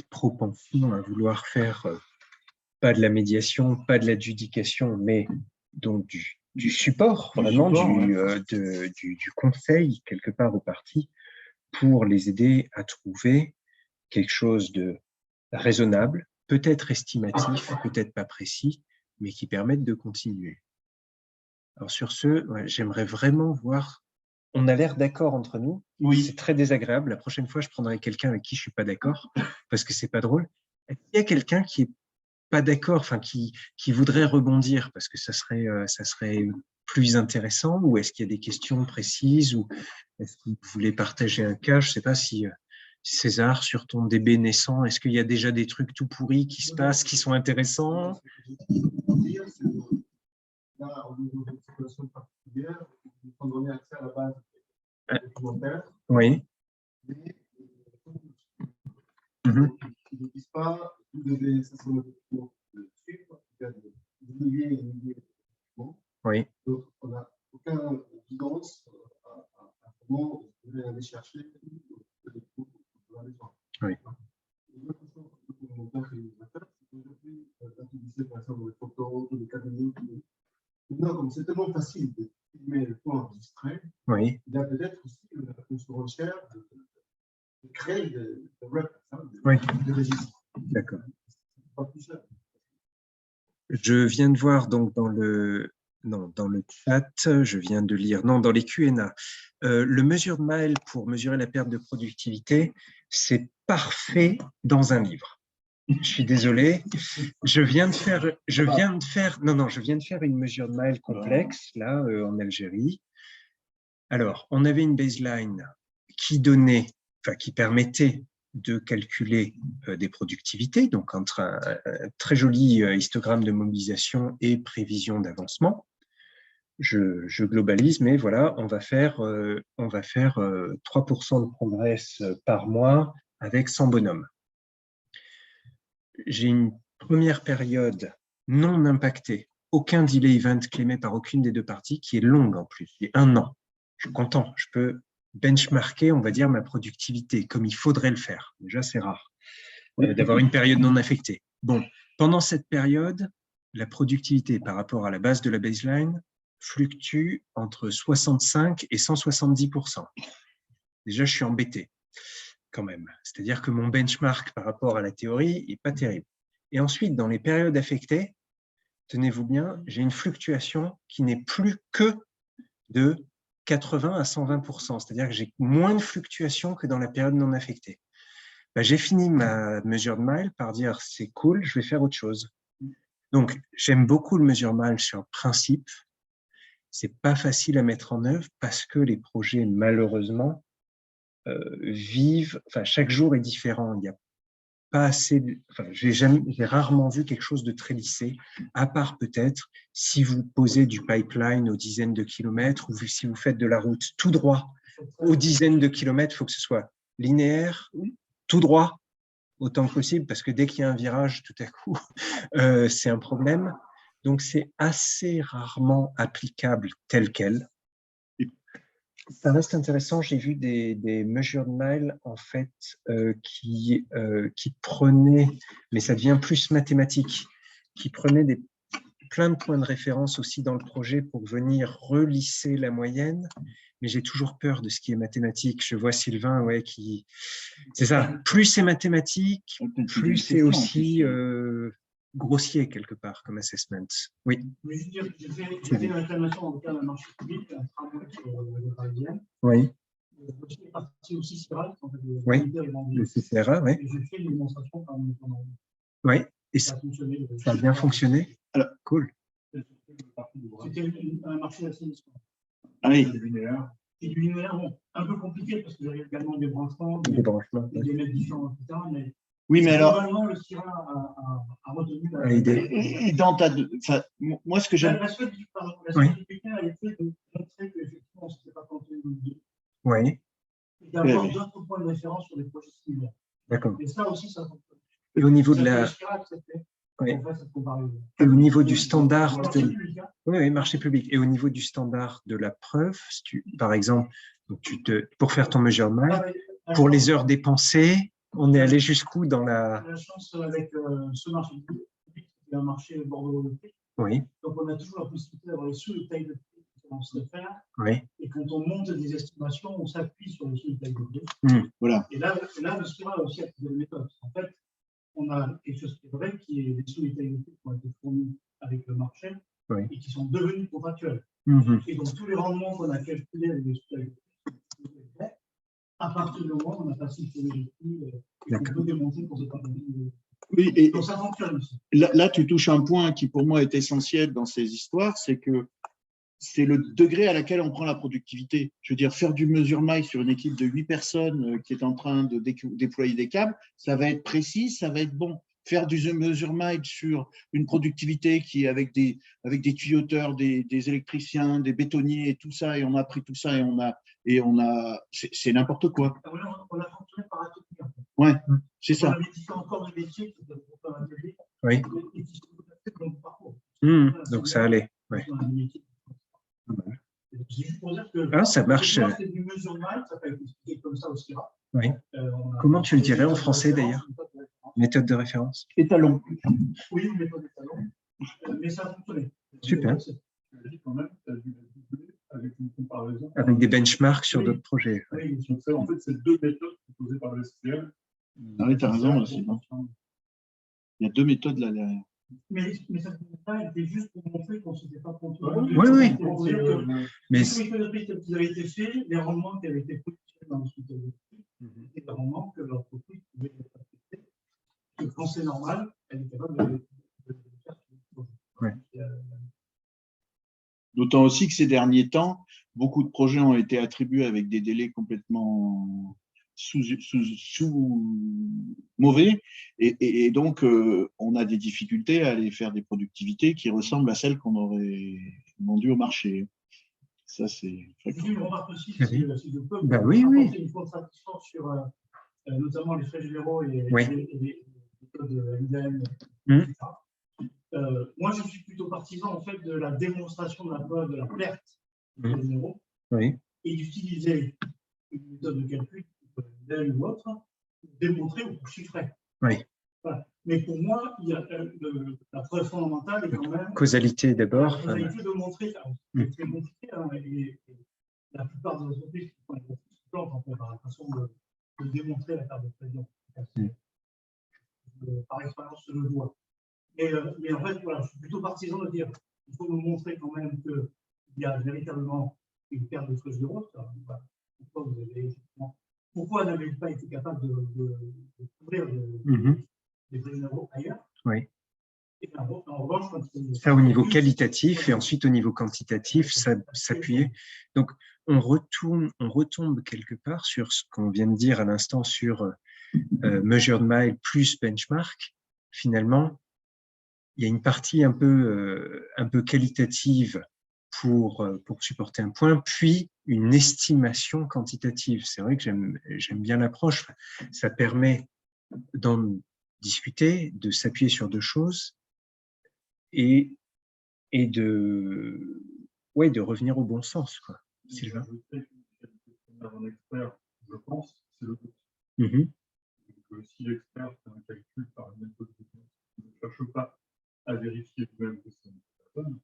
propension à vouloir faire pas de la médiation, pas de l'adjudication, mais donc du support, vraiment du conseil quelque part aux parties pour les aider à trouver quelque chose de raisonnable, peut-être estimatif, peut-être pas précis, mais qui permette de continuer. Alors sur ce, ouais, j'aimerais vraiment voir. On a l'air d'accord entre nous. Oui. C'est très désagréable. La prochaine fois, je prendrai quelqu'un avec qui je suis pas d'accord parce que c'est pas drôle. Est-ce qu'il y a quelqu'un qui est pas d'accord, enfin qui voudrait rebondir parce que ça serait plus intéressant, ou est-ce qu'il y a des questions précises, ou est-ce que vous voulez partager un cas? Je sais pas si César, sur ton DB naissant, est-ce qu'il y a déjà des trucs tout pourris qui se passent, qui sont intéressants? Là, au niveau d'une situation particulière, vous prendrez accès à la base documentaire. Oui. Mais ils ne disent pas, vous devez, ça c'est notre document de suivre, il y a des milliers et des milliers de documents. Oui. Donc, on n'a aucune guidance à comment vous devez aller chercher les documents pour aller voir. Oui. L'autre chose que nous avons fait, c'est qu'aujourd'hui, d'utiliser par exemple les photos, les caméras, maintenant, comme c'est tellement facile de filmer le temps enregistré, oui. il y a peut-être aussi une surenchère de créer des records, oui. des registres. D'accord. Pas plus cher. Je viens de voir donc dans le chat, je viens de lire, non, dans les Q&A, le mesure de mile pour mesurer la perte de productivité, c'est parfait dans un livre. Je suis désolé. Je viens de faire une mesure de mile complexe, là, en Algérie. Alors, on avait une baseline qui permettait de calculer des productivités, donc entre un très joli histogramme de mobilisation et prévision d'avancement. Je globalise, mais voilà, on va faire 3% de progrès par mois avec 100 bonhommes. J'ai une première période non impactée, aucun delay event clémé par aucune des deux parties, qui est longue en plus, j'ai 1 an. Je suis content, je peux benchmarker, on va dire, ma productivité comme il faudrait le faire. Déjà, c'est rare d'avoir une période non affectée. Bon, pendant cette période, la productivité par rapport à la base de la baseline fluctue entre 65 et 170%. Déjà, je suis embêté quand même. C'est-à-dire que mon benchmark par rapport à la théorie n'est pas terrible. Et ensuite, dans les périodes affectées, tenez-vous bien, j'ai une fluctuation qui n'est plus que de 80 à 120%. C'est-à-dire que j'ai moins de fluctuations que dans la période non affectée. Ben, j'ai fini ma mesure de mile par dire c'est cool, je vais faire autre chose. Donc, j'aime beaucoup le mesure mile sur le principe. C'est pas facile à mettre en œuvre parce que les projets, malheureusement, vivent, enfin, chaque jour est différent. Il n'y a pas assez, enfin, j'ai rarement vu quelque chose de très lissé, à part peut-être si vous posez du pipeline aux dizaines de kilomètres ou si vous faites de la route tout droit aux dizaines de kilomètres, il faut que ce soit linéaire, tout droit, autant que possible, parce que dès qu'il y a un virage, tout à coup, c'est un problème. Donc, c'est assez rarement applicable tel quel. Ça reste intéressant, j'ai vu des measured miles en fait qui prenaient, mais ça devient plus mathématique, qui prenaient plein de points de référence aussi dans le projet pour venir relisser la moyenne, mais j'ai toujours peur de ce qui est mathématique. Je vois Sylvain, ouais, qui... C'est ça, plus c'est mathématique, plus c'est aussi grossier quelque part comme assessment. Oui. Mais je veux dire, j'ai fait une réclamation dans le cadre d'un marché public, un tramway sur le Parisien. Oui. Je suis parti aussi CCRA, en fait, oui, le CCRA, oui. Et j'ai fait une démonstration pendant. Oui, et ça a bien fonctionné. Alors, cool. C'était un marché d'assainissement. Ah oui. C'est du linéaire, bon, un peu compliqué parce que j'avais également des branchements, des mètres différents, etc. Mais oui, mais alors. Globalement, le CIRA a retenu la idée. Et dans ta. Enfin, moi, ce que j'aime. La suite du bulletin, elle était de montrer qu'effectivement, on ne s'était pas tenté de. Oui. Et d'avoir d'autres points de référence sur des projets similaires. D'accord. Et ça aussi, ça fonctionne. Et au niveau de la. Oui. Et au niveau du standard de... Oui, marché public. Et au niveau du standard de la preuve, si tu, par exemple, pour faire ton measurement, pour les heures dépensées, on est allé jusqu'où dans la... La chance avec ce marché public, c'est un marché Bordeaux. Oui. Donc on a toujours la possibilité d'avoir les sous-détails de prix que l'on sait faire. Oui. Et quand on monte des estimations, on s'appuie sur les sous-détails de prix. Voilà. Et là, le SPIRA a aussi activé la méthode. En fait, on a quelque chose qui est vrai, qui est des sous-détails de prix qui ont été fournis avec le marché et qui sont devenus contractuels. Et donc, tous les rendements qu'on a calculés avec les sous-détails de prix, à partir du moment où on a passé sur les prix, on peut démontrer qu'on s'est pas donné. Oui, et donc, ça fonctionne aussi. Là, tu touches un point qui, pour moi, est essentiel dans ces histoires, c'est que c'est le degré à laquelle on prend la productivité. Je veux dire, faire du mesure-maille sur une équipe de 8 personnes qui est en train de déployer des câbles, ça va être précis, ça va être bon. Faire du mesure-maille sur une productivité qui est avec des tuyauteurs, des électriciens, des bétonniers et tout ça, et on a pris tout ça et on a c'est n'importe quoi. On a fonctionné par atelier. Ouais, c'est ça. On avait différents corps de métier qui étaient pour faire un atelier. Oui. Et qui sont tout à fait dans le parcours. Donc ça allait. Ouais. Juste pour dire que ça marche. C'est du mesure-maille, ça peut être expliqué comme ça au CIRA. Oui. Comment tu le dirais en français d'ailleurs? Méthode de référence. Étalon. Oui, méthode d'étalon. Mais ça a fonctionné. Super. Quand même, tu as dû avec une comparaison. Avec des benchmarks sur d'autres projets. Oui, en fait, c'est deux méthodes proposées par le SPL. Ah oui, tu as raison aussi. Il y a deux méthodes là derrière. Mais ça ne était juste pour montrer qu'on ne s'était pas contré. Oui. Mais les sous-détails de prix qui avaient été faits, les rendements qui avaient été positionnés dans le sous-détail de prix, et les rendements que l'entreprise pouvait accepter. Que quand c'est normal, elle est capable de faire ce projet. D'autant aussi que ces derniers temps, beaucoup de projets ont été attribués avec des délais complètement sous mauvais et donc on a des difficultés à aller faire des productivités qui ressemblent à celles qu'on aurait vendues au marché. Ça, c'est très cool. Une remarque aussi, si je peux, oui. Une contradiction sur notamment les frais généraux et les codes IDM, etc. Moi, je suis plutôt partisan en fait de la démonstration de la perte des frais généraux et d'utiliser une méthode de calcul d'elle ou autre pour démontrer ou pour chiffrer. Voilà. Mais pour moi, il y a la preuve fondamentale est quand même causalité d'abord. La causalité de montrer. C'est très compliqué. Et la plupart des entreprises qui font les profits se plantent en fait par la façon de démontrer la perte de prévision. Par expérience, je le vois. Mais en fait, voilà, je suis plutôt partisan de dire qu'il faut nous montrer quand même qu'il y a véritablement une perte de frais généraux. Pourquoi n'avez-vous pas été capable de couvrir des frais généraux ailleurs? Oui. Et en revanche, ça au niveau qualitatif et ensuite au niveau quantitatif, s'appuyer. Donc, on retombe quelque part sur ce qu'on vient de dire à l'instant sur Measured Mile plus benchmark. Finalement, il y a une partie un peu qualitative pour supporter un point, puis une estimation quantitative. C'est vrai que j'aime bien l'approche. Ça permet d'en discuter, de s'appuyer sur deux choses et de revenir au bon sens, quoi. Sylvain. Un expert, je pense, c'est le doute. Donc, si l'expert fait un calcul par une méthode ne cherche pas à vérifier vous-même que c'est une personne,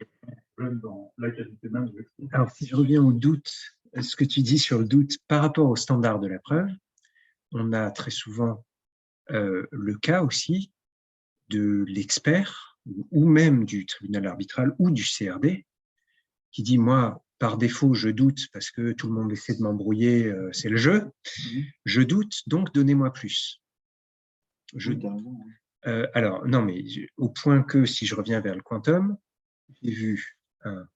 il y a un problème dans la qualité même de l'expert. Alors, si je reviens au doute, ce que tu dis sur le doute par rapport au standard de la preuve, on a très souvent le cas aussi de l'expert ou même du tribunal arbitral ou du CRD qui dit, moi, par défaut, je doute parce que tout le monde essaie de m'embrouiller, c'est le jeu. Je doute, donc donnez-moi plus. Alors, non, mais au point que, si je reviens vers le quantum, j'ai vu un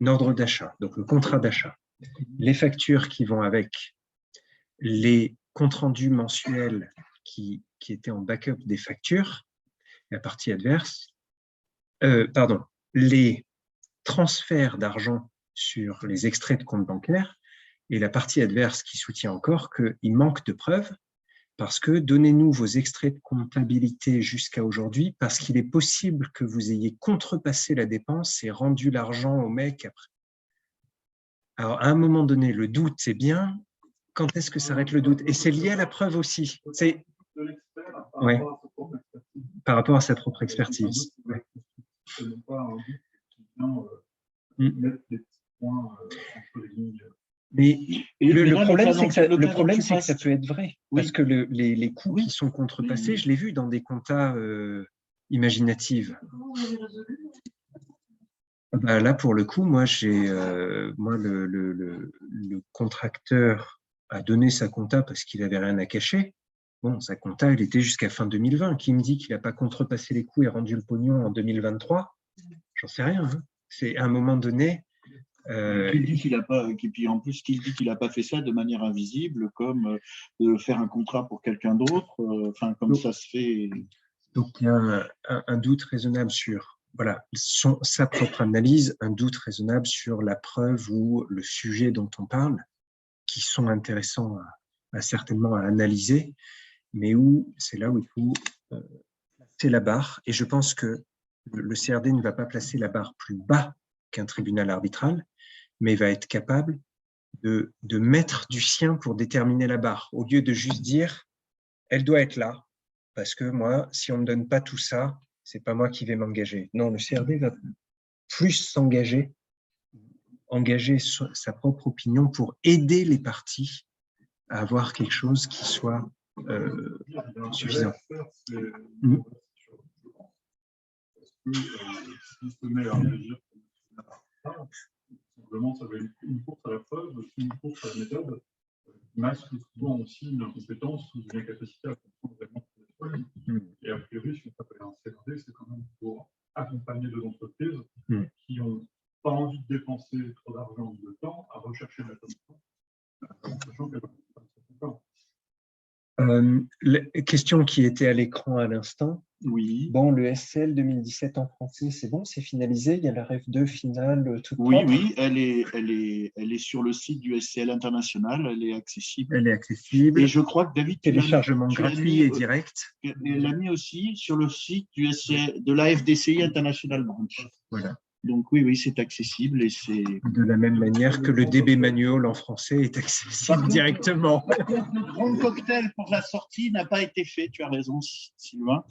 ordre d'achat, donc le contrat d'achat, les factures qui vont avec, les comptes rendus mensuels qui étaient en backup des factures, la partie adverse, les transferts d'argent sur les extraits de comptes bancaires, et la partie adverse qui soutient encore qu'il manque de preuves, parce que donnez-nous vos extraits de comptabilité jusqu'à aujourd'hui, parce qu'il est possible que vous ayez contrepassé la dépense et rendu l'argent au mec après. Alors, à un moment donné, le doute, c'est bien. Quand est-ce que s'arrête le doute? Et c'est lié à la preuve aussi. C'est ouais. Par rapport à sa propre expertise. Ouais. Mais le problème, c'est que ça peut être vrai. Oui. Parce que les coûts qui sont contrepassés, je l'ai vu dans des comptas imaginatives. Bah là, pour le coup, moi, le contracteur a donné sa compta parce qu'il n'avait rien à cacher. Bon, sa compta, elle était jusqu'à fin 2020. Qui me dit qu'il n'a pas contrepassé les coûts et rendu le pognon en 2023? J'en sais rien. Hein. C'est à un moment donné. Qu'il dit qu'il a pas, et puis en plus qu'il dit qu'il n'a pas fait ça de manière invisible, comme faire un contrat pour quelqu'un d'autre, enfin comme donc, ça se fait. Donc il y a un doute raisonnable sur voilà sa propre analyse, un doute raisonnable sur la preuve ou le sujet dont on parle, qui sont intéressants certainement à analyser, mais où c'est là où il faut placer la barre. Et je pense que le CRD ne va pas placer la barre plus bas qu'un tribunal arbitral, mais va être capable de mettre du sien pour déterminer la barre, au lieu de juste dire « elle doit être là, parce que moi, si on ne me donne pas tout ça, c'est pas moi qui vais m'engager ». Non, le CRD va plus s'engager, engager sa propre opinion pour aider les parties à avoir quelque chose qui soit suffisant. Simplement, ça va être une course à la preuve, une course à la méthode, qui masque souvent aussi une incompétence ou une incapacité à comprendre vraiment ce qu'on est. Et a priori, si on s'appelle un CRD, c'est quand même pour accompagner des entreprises qui n'ont pas envie de dépenser trop d'argent ou de temps à rechercher de la connaissance, sachant qu'elles ne sont pas. La question qui était à l'écran à l'instant. Oui. Bon, le SL 2017 en français, c'est bon, c'est finalisé. Il y a la REF2 finale toute oui, propre. Oui, elle est sur le site du SCL international. Elle est accessible. Elle est accessible. Et je crois que David, téléchargement gratuit et direct. Elle l'a mis aussi sur le site du SCL, de la FDCI International Branch. Voilà. Donc oui, c'est accessible et c'est de la même manière que le DB Manual en français est accessible directement. Le grand cocktail pour la sortie n'a pas été fait, tu as raison, Sylvain.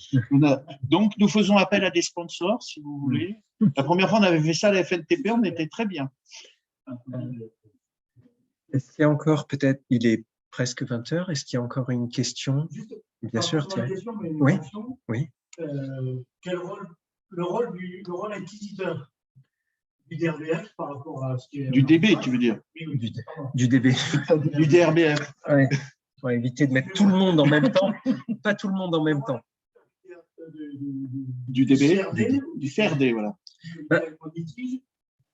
Donc nous faisons appel à des sponsors, si vous voulez. La première fois, on avait fait ça à la FNTP, on était très bien. Est-ce qu'il y a encore, peut-être, il est presque 20h, est-ce qu'il y a encore une question? Bien sûr, Thierry. Oui. Oui. Quel rôle, le rôle inquisiteur du DRBF par rapport à ce qui est… Du DB, tu veux dire? Du DB. Du DRBF. Ouais. On va éviter de mettre tout le monde en même temps. Pas tout le monde en même temps. Du DB, du CRD, voilà.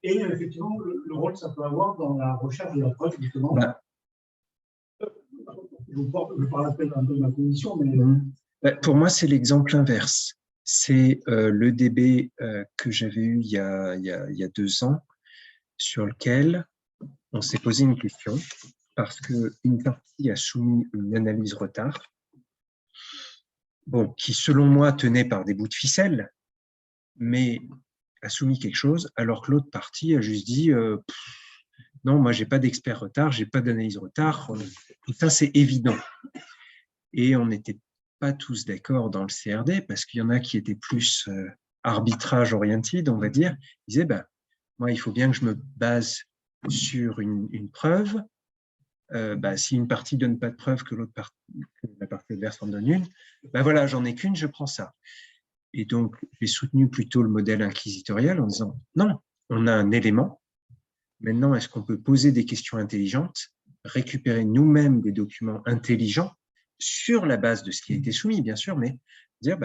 et effectivement le rôle que ça peut avoir dans la recherche de la preuve, justement. Je parle un peu de ma position, mais… Pour moi, c'est l'exemple inverse. C'est le DB que j'avais eu il y a 2 ans, sur lequel on s'est posé une question, parce qu'une partie a soumis une analyse retard, bon, qui, selon moi, tenait par des bouts de ficelle, mais a soumis quelque chose, alors que l'autre partie a juste dit non, moi, j'ai pas d'expert retard, j'ai pas d'analyse retard. Tout ça, c'est évident. Et on n'était pas tous d'accord dans le CRD, parce qu'il y en a qui étaient plus arbitrage oriented, on va dire. Ils disaient, moi, il faut bien que je me base sur une preuve. Si une partie ne donne pas de preuve, que la partie adverse en donne une, voilà, j'en ai qu'une, je prends ça. Et donc, j'ai soutenu plutôt le modèle inquisitorial en disant, non, on a un élément. Maintenant, est-ce qu'on peut poser des questions intelligentes, récupérer nous-mêmes des documents intelligents sur la base de ce qui a été soumis, bien sûr, mais dire,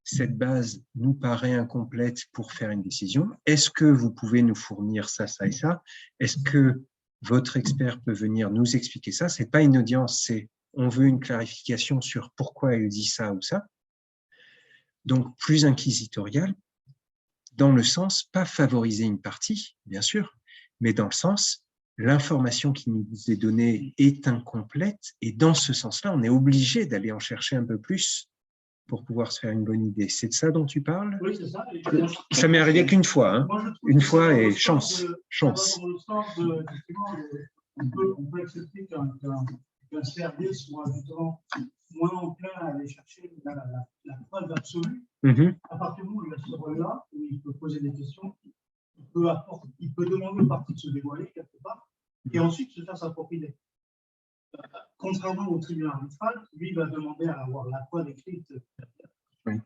cette base nous paraît incomplète pour faire une décision. Est-ce que vous pouvez nous fournir ça, ça et ça? Est-ce que votre expert peut venir nous expliquer ça? Ce n'est pas une audience, c'est on veut une clarification sur pourquoi il dit ça ou ça. Donc, plus inquisitorial, dans le sens, pas favoriser une partie, bien sûr, mais dans le sens, l'information qui nous est donnée est incomplète, et dans ce sens-là, on est obligé d'aller en chercher un peu plus pour pouvoir se faire une bonne idée. C'est de ça dont tu parles? Oui, c'est ça. Ça m'est arrivé qu'une fois, hein. Une fois, et chance. On peut accepter qu'un CRD soit justement moins enclin à aller chercher la preuve absolue. À partir du moment où il a ce rôle-là, où il peut poser des questions, il peut demander aux parties de se dévoiler quelque part, et ensuite se faire sa propre idée. Contrairement au tribunal arbitral, lui va demander à avoir la preuve écrite,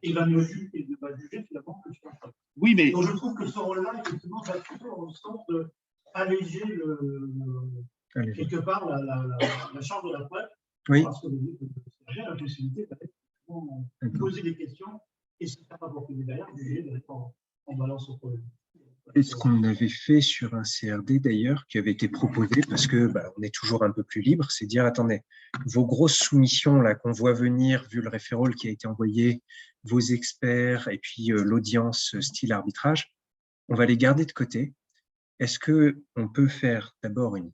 il va mieux juger et ne va juger finalement que sur la preuve. Oui, mais… Donc je trouve que ce rôle-là, effectivement, va plutôt dans le sens d'alléger quelque part la charge de la preuve, parce que c'est la possibilité de poser des questions et se faire apporter derrière, juger, d'être en balance au problème. C'est ce qu'on avait fait sur un CRD d'ailleurs, qui avait été proposé, parce que on est toujours un peu plus libre, c'est dire, attendez, vos grosses soumissions là qu'on voit venir, vu le référol qui a été envoyé, vos experts et puis l'audience style arbitrage, on va les garder de côté. Est-ce qu'on peut faire d'abord une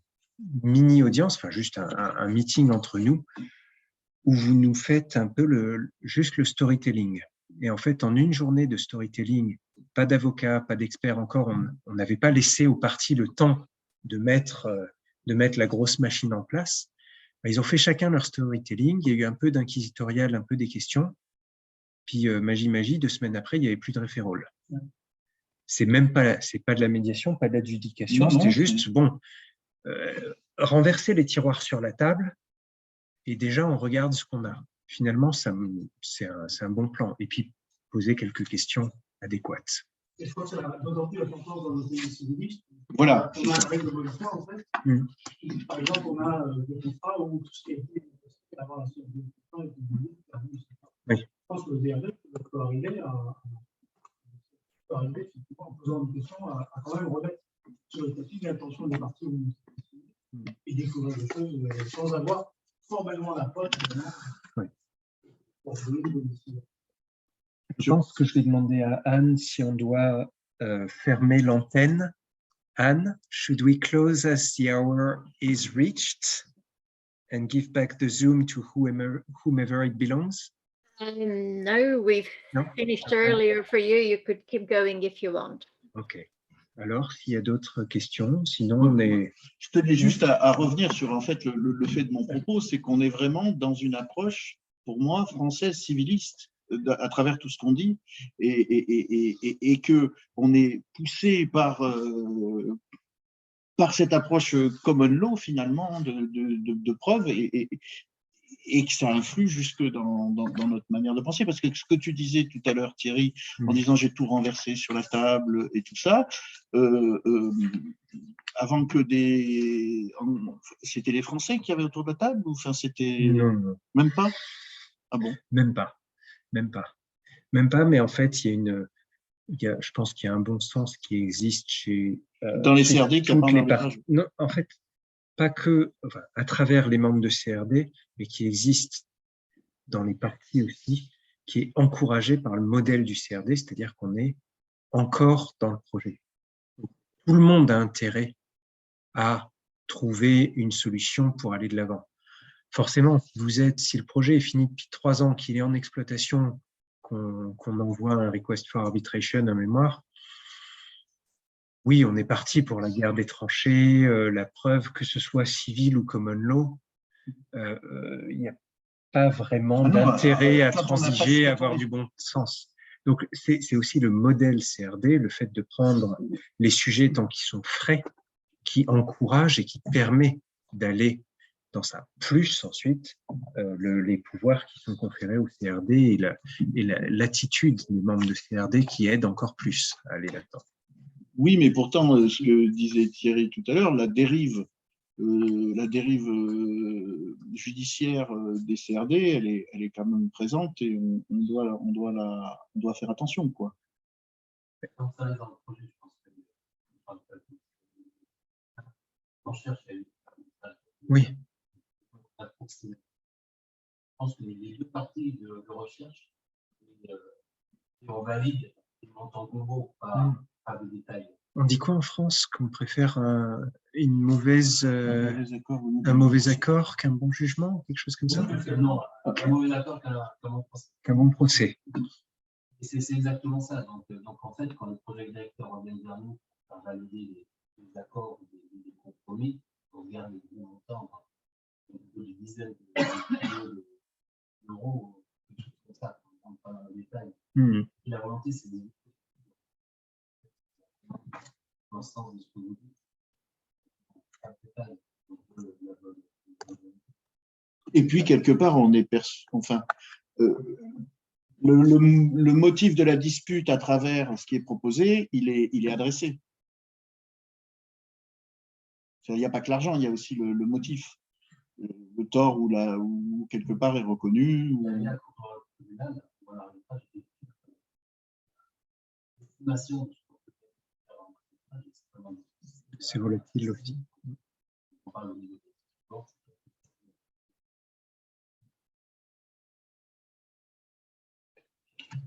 mini-audience, enfin juste un meeting entre nous, où vous nous faites un peu juste le storytelling. Et en fait, en une journée de storytelling, pas d'avocat, pas d'expert encore, on n'avait pas laissé aux parties le temps de mettre la grosse machine en place. Ils ont fait chacun leur storytelling, il y a eu un peu d'inquisitorial, un peu des questions, puis magie, 2 semaines après, il n'y avait plus de référol. C'est pas de la médiation, pas d'adjudication, c'était juste, renverser les tiroirs sur la table, et déjà, on regarde ce qu'on a. Finalement, c'est un bon plan. Et puis, poser quelques questions adéquates. Et je crois que c'est d'autant plus important dans le pays civiliste. Voilà. On a la règle de bonne foi, en fait. Par exemple, on a des contrats où tout ce qui a été avant la signature du contrat est publié. Je pense que le DRD peut arriver effectivement, en posant une question, à quand même remettre sur le tapis l'attention des parties et découvrir des choses sans avoir formellement la preuve. Je pense que je vais demander à Anne si on doit fermer l'antenne. Anne, should we close as the hour is reached and give back the Zoom to whomever it belongs? No, we've finished earlier for you. You could keep going if you want. OK. Alors, s'il y a d'autres questions, sinon on est… Je tenais juste à revenir sur en fait, le fait de mon propos, c'est qu'on est vraiment dans une approche, pour moi, française civiliste, à travers tout ce qu'on dit, et qu'on est poussé par cette approche common law, finalement, de preuve, et que ça influe jusque dans notre manière de penser. Parce que ce que tu disais tout à l'heure, Thierry, en disant j'ai tout renversé sur la table et tout ça, avant que c'était les Français qui avaient autour de la table, ou enfin c'était… Non. Même pas? Ah bon? Même pas, mais en fait, je pense qu'il y a un bon sens qui existe chez Dans les CRD, il n'y a pas un arbitrage. Non, en fait, pas que à travers les membres de CRD, mais qui existe dans les partis aussi, qui est encouragé par le modèle du CRD, c'est-à-dire qu'on est encore dans le projet. Tout le monde a intérêt à trouver une solution pour aller de l'avant. Forcément, si le projet est fini depuis 3 ans, qu'il est en exploitation, qu'on envoie un request for arbitration en mémoire, oui, on est parti pour la guerre des tranchées, la preuve, que ce soit civil ou common law, il n'y a pas vraiment d'intérêt à transiger, à avoir du bon sens. Donc, c'est aussi le modèle CRD, le fait de prendre les sujets tant qu'ils sont frais, qui encourage et qui permet d'aller dans ça. Plus ensuite, les pouvoirs qui sont conférés au CRD et l'attitude des membres de CRD qui aident encore plus à aller là-dedans. Oui, mais pourtant, ce que disait Thierry tout à l'heure, la dérive judiciaire des CRD, elle est quand même présente et on doit faire attention, quoi. Quand ça reste dans le projet, je pense que on cherche à oui. Je pense que les deux parties de recherche, on valide les montants globaux, pas de détails. On dit quoi en France? Qu'on préfère un mauvais accord qu'un bon jugement, quelque chose comme ça? Non, un mauvais accord qu'un bon procès. C'est exactement ça. Donc en fait, quand le projet directeur revient vers nous pour valider les accords, les compromis, on regarde les gros montants, des dizaines de millions d'euros, quelque chose comme ça, on ne rentre pas dans le détail. Et la volonté, c'est de dans le sens de ce que vous dites. Et puis, quelque part, on est le motif de la dispute à travers ce qui est proposé, il est adressé. Il n'y a pas que l'argent, il y a aussi le motif. Le tort ou quelque part est reconnu. C'est volatile aussi.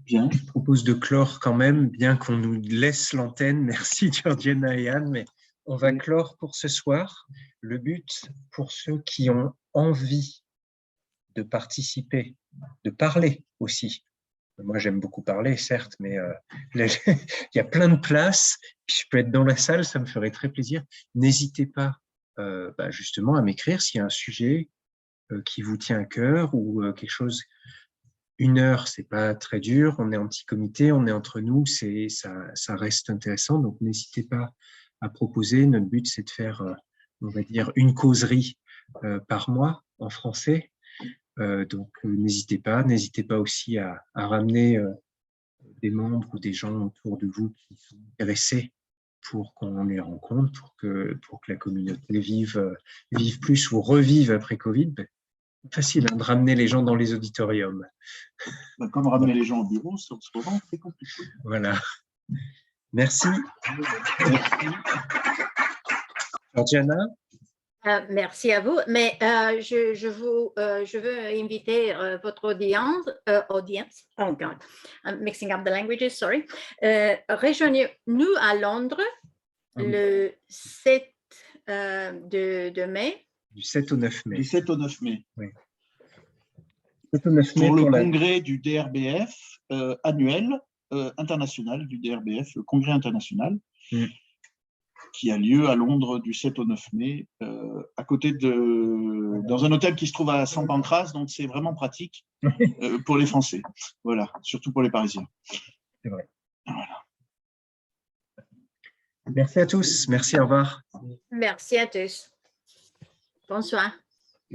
Bien. Je propose de clore quand même, bien qu'on nous laisse l'antenne. Merci Georgiana et Anne, mais on va clore pour ce soir. Le but, pour ceux qui ont envie de participer, de parler aussi. Moi, j'aime beaucoup parler, certes, mais il y a plein de places. Puis je peux être dans la salle, ça me ferait très plaisir. N'hésitez pas justement à m'écrire s'il y a un sujet qui vous tient à cœur ou quelque chose. 1 heure, c'est pas très dur. On est en petit comité, on est entre nous, ça reste intéressant. Donc, n'hésitez pas à proposer. Notre but, c'est de faire, on va dire, une causerie par mois en français. Donc, n'hésitez pas aussi à ramener des membres ou des gens autour de vous qui sont intéressés pour qu'on les rencontre, pour que la communauté vive plus ou revive après Covid. Facile de ramener les gens dans les auditoriums. Comme ramener les gens au bureau, c'est vraiment très compliqué. Voilà. Merci. Georgiana? Merci à vous, mais je veux inviter votre audience, oh God, I'm mixing up the languages, sorry. Rejoignez-nous à Londres le 7 de mai. Du 7 au 9 mai. Du 7 au 9 mai. Oui. 7 au 9 mai pour le congrès du DRBF annuel international du DRBF, le congrès international. Qui a lieu à Londres du 7 au 9 mai, à côté dans un hôtel qui se trouve à St. Pancras, donc c'est vraiment pratique pour les Français. Voilà, surtout pour les Parisiens. C'est vrai. Voilà. Merci à tous. Merci, au revoir. Merci à tous. Bonsoir.